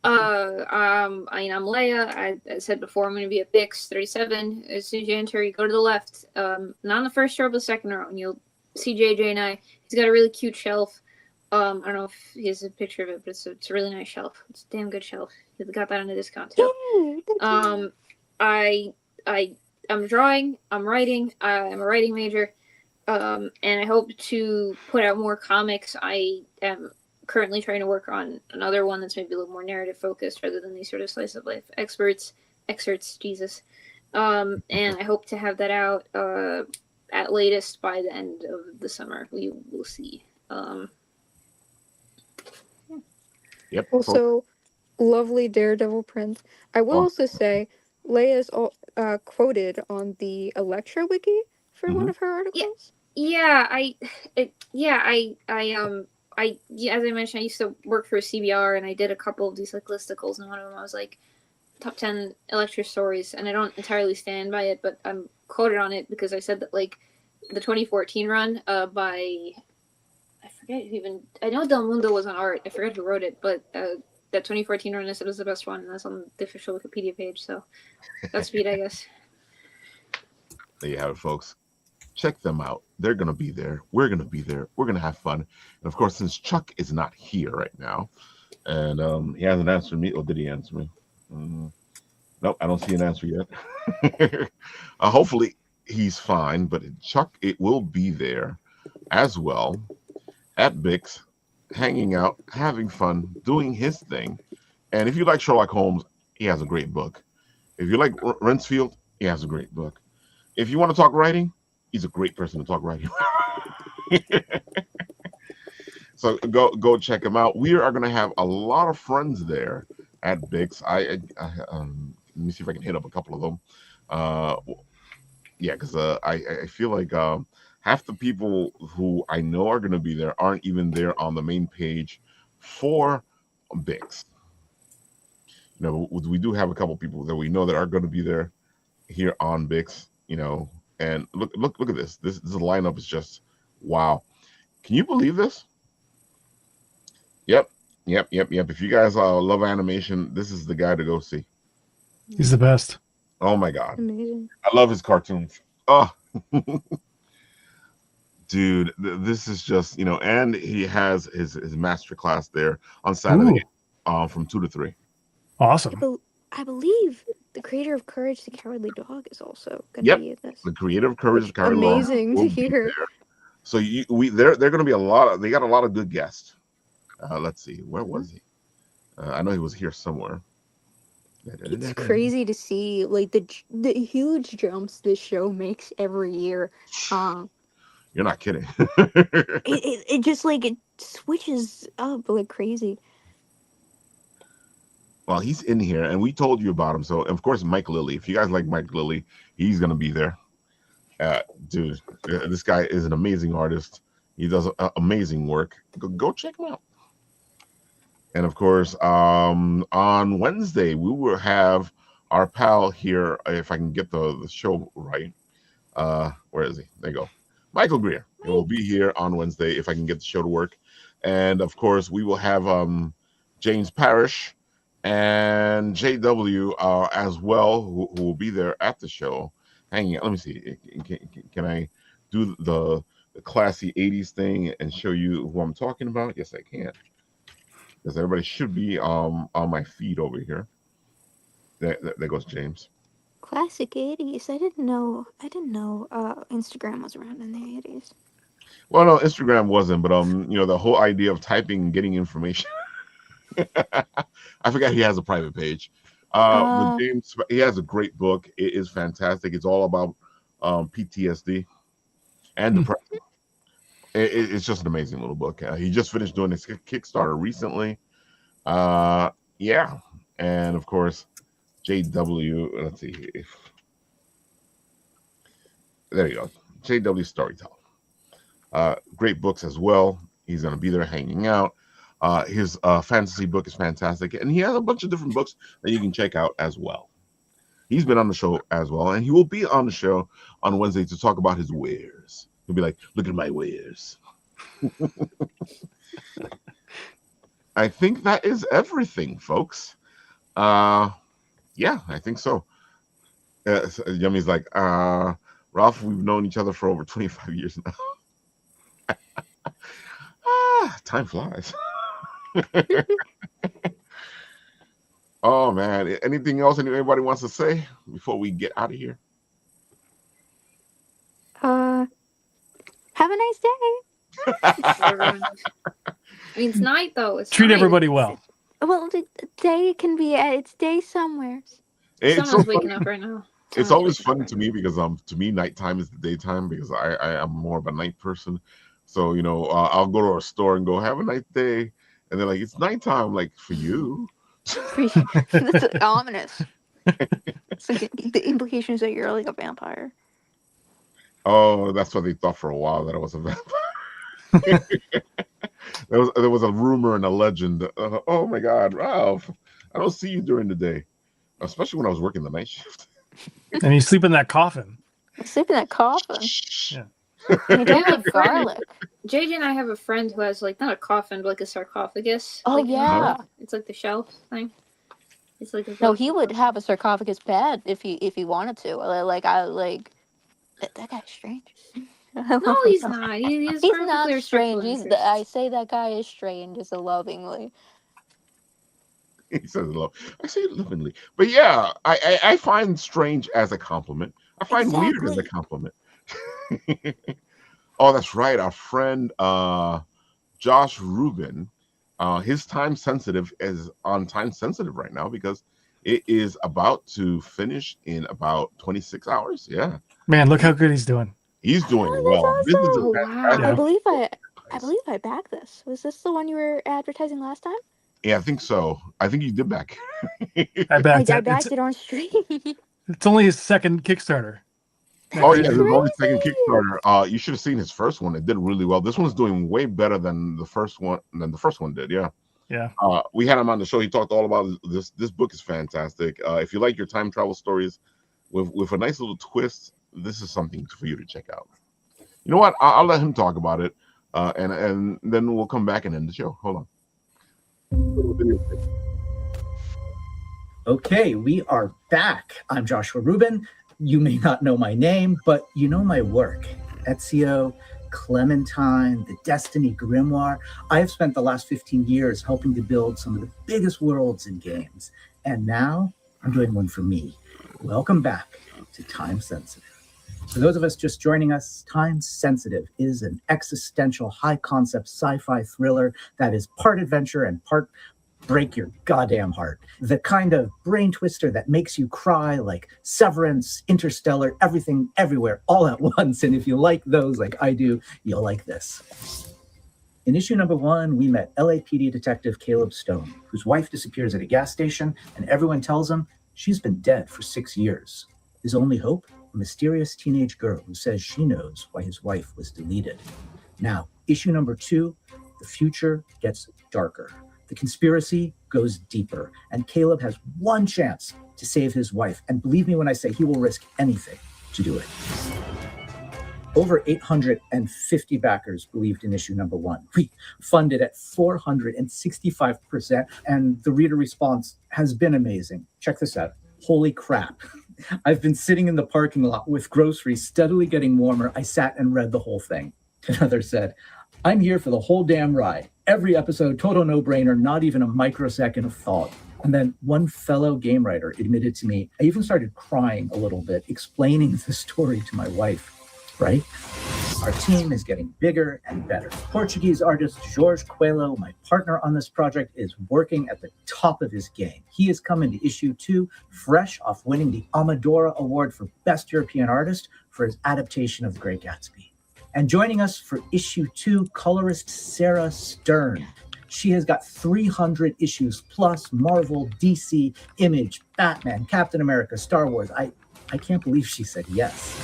I'm Leah. I said before I'm going to be at BICS 37. As soon as you enter, you go to the left. Not on the first row, but the second row, and you'll see JJ and I. He's got a really cute shelf. I don't know if he has a picture of it, but it's a really nice shelf. It's a damn good shelf. He got that on a discount too. I'm drawing. I'm writing. I'm a writing major. And I hope to put out more comics. I am currently trying to work on another one that's maybe a little more narrative focused rather than these sort of slice of life excerpts, Jesus. And I hope to have that out at latest by the end of the summer. We will see. Yep. Also, lovely Daredevil prints. I will also say, Leia's quoted on the Electra wiki for one of her articles. As I mentioned, I used to work for a CBR, and I did a couple of these like listicles, and one of them I was like top 10 Electra stories, and I don't entirely stand by it, but I'm quoted on it because I said that like the 2014 run by I forget even, I know Del Mundo was on art, I forget who wrote it, but that 2014 run I said was the best one, and that's on the official Wikipedia page, so that's speed, I guess. There you have it, folks. Check them out. They're going to be there. We're going to be there. We're going to have fun. And of course, since Chuck is not here right now, and he hasn't answered me, or did he answer me? Nope, I don't see an answer yet. Hopefully he's fine, but Chuck, it will be there as well at BICS, hanging out, having fun, doing his thing. And if you like Sherlock Holmes, he has a great book. If you like Rentsfield, he has a great book. If you want to talk writing, he's a great person to talk writing. So go check him out. We are going to have a lot of friends there at BICS. Let me see if I can hit up a couple of them. Because I feel like half the people who I know are going to be there aren't even there on the main page for BICS. We do have a couple people that we know that are going to be there here on BICS. And look at this. This lineup is just wow. Can you believe this? Yep. If you guys love animation, this is the guy to go see. He's the best. Oh my god. Amazing. I love his cartoons. Oh. Dude, this is just, and he has his master class there on Saturday from 2 to 3. Awesome. I believe the creator of Courage the Cowardly Dog is also going to be in this. The creator of Courage the Cowardly Dog. Amazing to hear. So they're going to be they got a lot of good guests. Let's see, where was he? I know he was here somewhere. It's crazy to see like the huge jumps this show makes every year. You're not kidding. it just like it switches up like crazy. Well, he's in here, and we told you about him. So, of course, Mike Lilly. If you guys like Mike Lilly, he's going to be there. Dude, this guy is an amazing artist. He does amazing work. Go check him out. And of course, on Wednesday, we will have our pal here, if I can get the show right. Where is he? There you go. Michael Greer. He will be here on Wednesday if I can get the show to work. And of course, we will have James Parrish and JW as well, who will be there at the show. Hanging out. Let me see. Can I do the classy 80s thing and show you who I'm talking about? Yes, I can. Because everybody should be on my feed over here. There goes James. Classic 80s. I didn't know Instagram was around in the 80s. Well, no, Instagram wasn't, but the whole idea of typing and getting information. I forgot he has a private page. But James, he has a great book. It is fantastic. It's all about PTSD and depression. It's just an amazing little book. He just finished doing his Kickstarter recently. Yeah, and of course, JW. Let's see if there you go. JW Storytelling. Great books as well. He's going to be there hanging out. His fantasy book is fantastic, and he has a bunch of different books that you can check out as well. He's been on the show as well, and he will be on the show on Wednesday to talk about his wares. He'll be like, "Look at my wares." I think that is everything, folks. Yeah, I think so. Yummy's like, Ralph, we've known each other for over 25 years now. Time flies. Oh man, anything else anybody wants to say before we get out of here? Have a nice day. I mean, it's night though. It's Treat night. everybody well. Well, the day can be it's day somewhere. It's Someone's so waking funny. up right now. It's Someone's always waking up funny right to me because to me nighttime is the daytime because I am more of a night person. So I'll go to a store and go have a night day, and they're like, it's nighttime. Like, for you. That's ominous. It's like the implication is that you're like a vampire. Oh, that's what they thought for a while, that I was a vampire. There was a rumor and a legend. Oh my God, Ralph, I don't see you during the day, especially when I was working the night shift. And you sleep in that coffin. Sleep in that coffin. Yeah. And you don't Yeah, eat garlic. JJ and I have a friend who has like not a coffin, but like a sarcophagus. Oh, like, yeah. It's like the shelf thing. It's like a No, he would have a sarcophagus bed if he wanted to. That guy's strange. No, he's not. He's not strange. I say that guy is strange. It's a lovingly. He says love. I say it lovingly, but yeah, I find strange as a compliment. I find weird as a compliment. Oh, that's right. Our friend Josh Rubin, his time sensitive is on time sensitive right now because it is about to finish in about 26 hours. Yeah. Man, look how good he's doing. He's doing well. Awesome. This is Wow. I believe I backed this. Was this the one you were advertising last time? Yeah, I think so. I think you did back. I backed I it. backed it on stream. It's only his second Kickstarter. Oh yeah, the only second Kickstarter. You should have seen his first one. It did really well. This one's doing way better than the first one did. Yeah. Yeah. We had him on the show. He talked all about this. This book is fantastic. If you like your time travel stories with a nice little twist, this is something for you to check out. You know what? I'll let him talk about it, and then we'll come back and end the show. Hold on. Okay, we are back. I'm Joshua Rubin. You may not know my name, but you know my work. Ezio, Clementine, the Destiny Grimoire. I have spent the last 15 years helping to build some of the biggest worlds in games. And now I'm doing one for me. Welcome back to Time Sensitive. For those of us just joining us, Time Sensitive is an existential, high-concept sci-fi thriller that is part adventure and part break your goddamn heart. The kind of brain twister that makes you cry like Severance, Interstellar, Everything, Everywhere, all at once. And if you like those like I do, you'll like this. In issue number 1, we met LAPD detective Caleb Stone, whose wife disappears at a gas station, and everyone tells him she's been dead for 6 years. His only hope a mysterious teenage girl who says she knows why his wife was deleted. Now, issue number 2, the future gets darker. The conspiracy goes deeper, and Caleb has one chance to save his wife. And believe me when I say he will risk anything to do it. Over 850 backers believed in issue number 1. We funded at 465%, and the reader response has been amazing. Check this out. Holy crap. I've been sitting in the parking lot with groceries steadily getting warmer. I sat and read the whole thing. Another said, I'm here for the whole damn ride. Every episode, total no-brainer, not even a microsecond of thought. And then one fellow game writer admitted to me, I even started crying a little bit, explaining the story to my wife. Right? Our team is getting bigger and better. Portuguese artist Jorge Coyle, my partner on this project, is working at the top of his game. He is coming to issue 2, fresh off winning the Amadora Award for Best European Artist for his adaptation of The Great Gatsby. And joining us for issue 2, colorist Sarah Stern. She has got 300 issues plus Marvel, DC, Image, Batman, Captain America, Star Wars. I can't believe she said yes.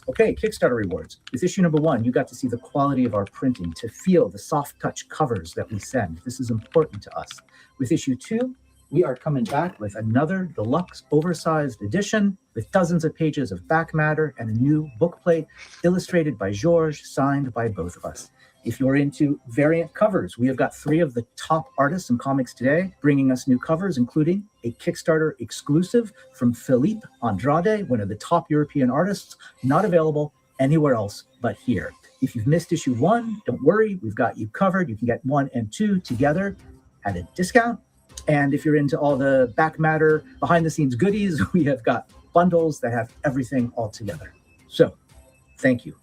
Okay, Kickstarter rewards. With issue number 1, you got to see the quality of our printing, to feel the soft touch covers that we send. This is important to us. With issue 2, we are coming back with another deluxe oversized edition with dozens of pages of back matter and a new bookplate illustrated by George, signed by both of us. If you're into variant covers, we have got 3 of the top artists in comics today bringing us new covers, including a Kickstarter exclusive from Philippe Andrade, one of the top European artists, not available anywhere else but here. If you've missed issue 1, don't worry, we've got you covered. You can get 1 and 2 together at a discount. And if you're into all the back matter, behind the scenes goodies, we have got bundles that have everything all together. So thank you,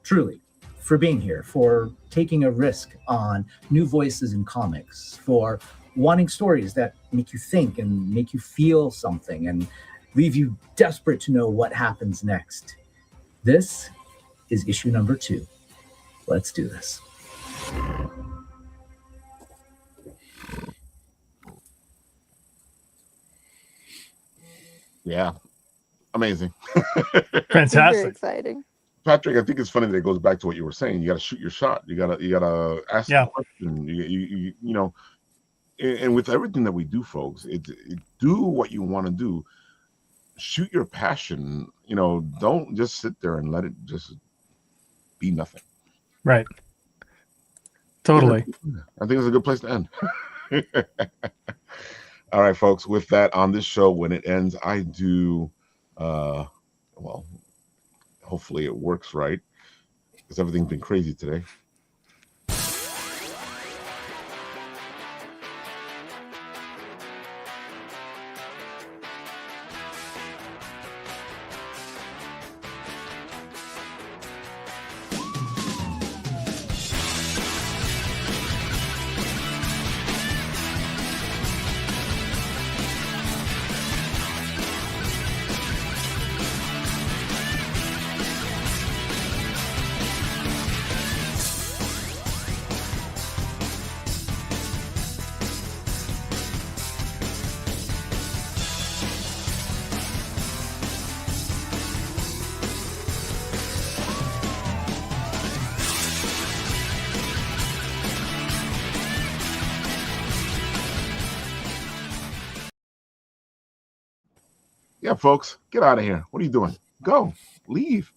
truly, for being here, for taking a risk on new voices in comics, for wanting stories that make you think and make you feel something and leave you desperate to know what happens next. This is issue number 2. Let's do this. Yeah, amazing. Very Fantastic. exciting. Patrick, I think it's funny that it goes back to what you were saying. You got to shoot your shot. You gotta ask the question. You know, and with everything that we do, folks, it do what you want to do. Shoot your passion. You know, don't just sit there and let it just be nothing. Right. Totally. I think it's a good place to end. All right, folks. With that, on this show, when it ends, I do. Well, hopefully it works right, because everything's been crazy today. Yeah, folks, get out of here. What are you doing? Go, leave.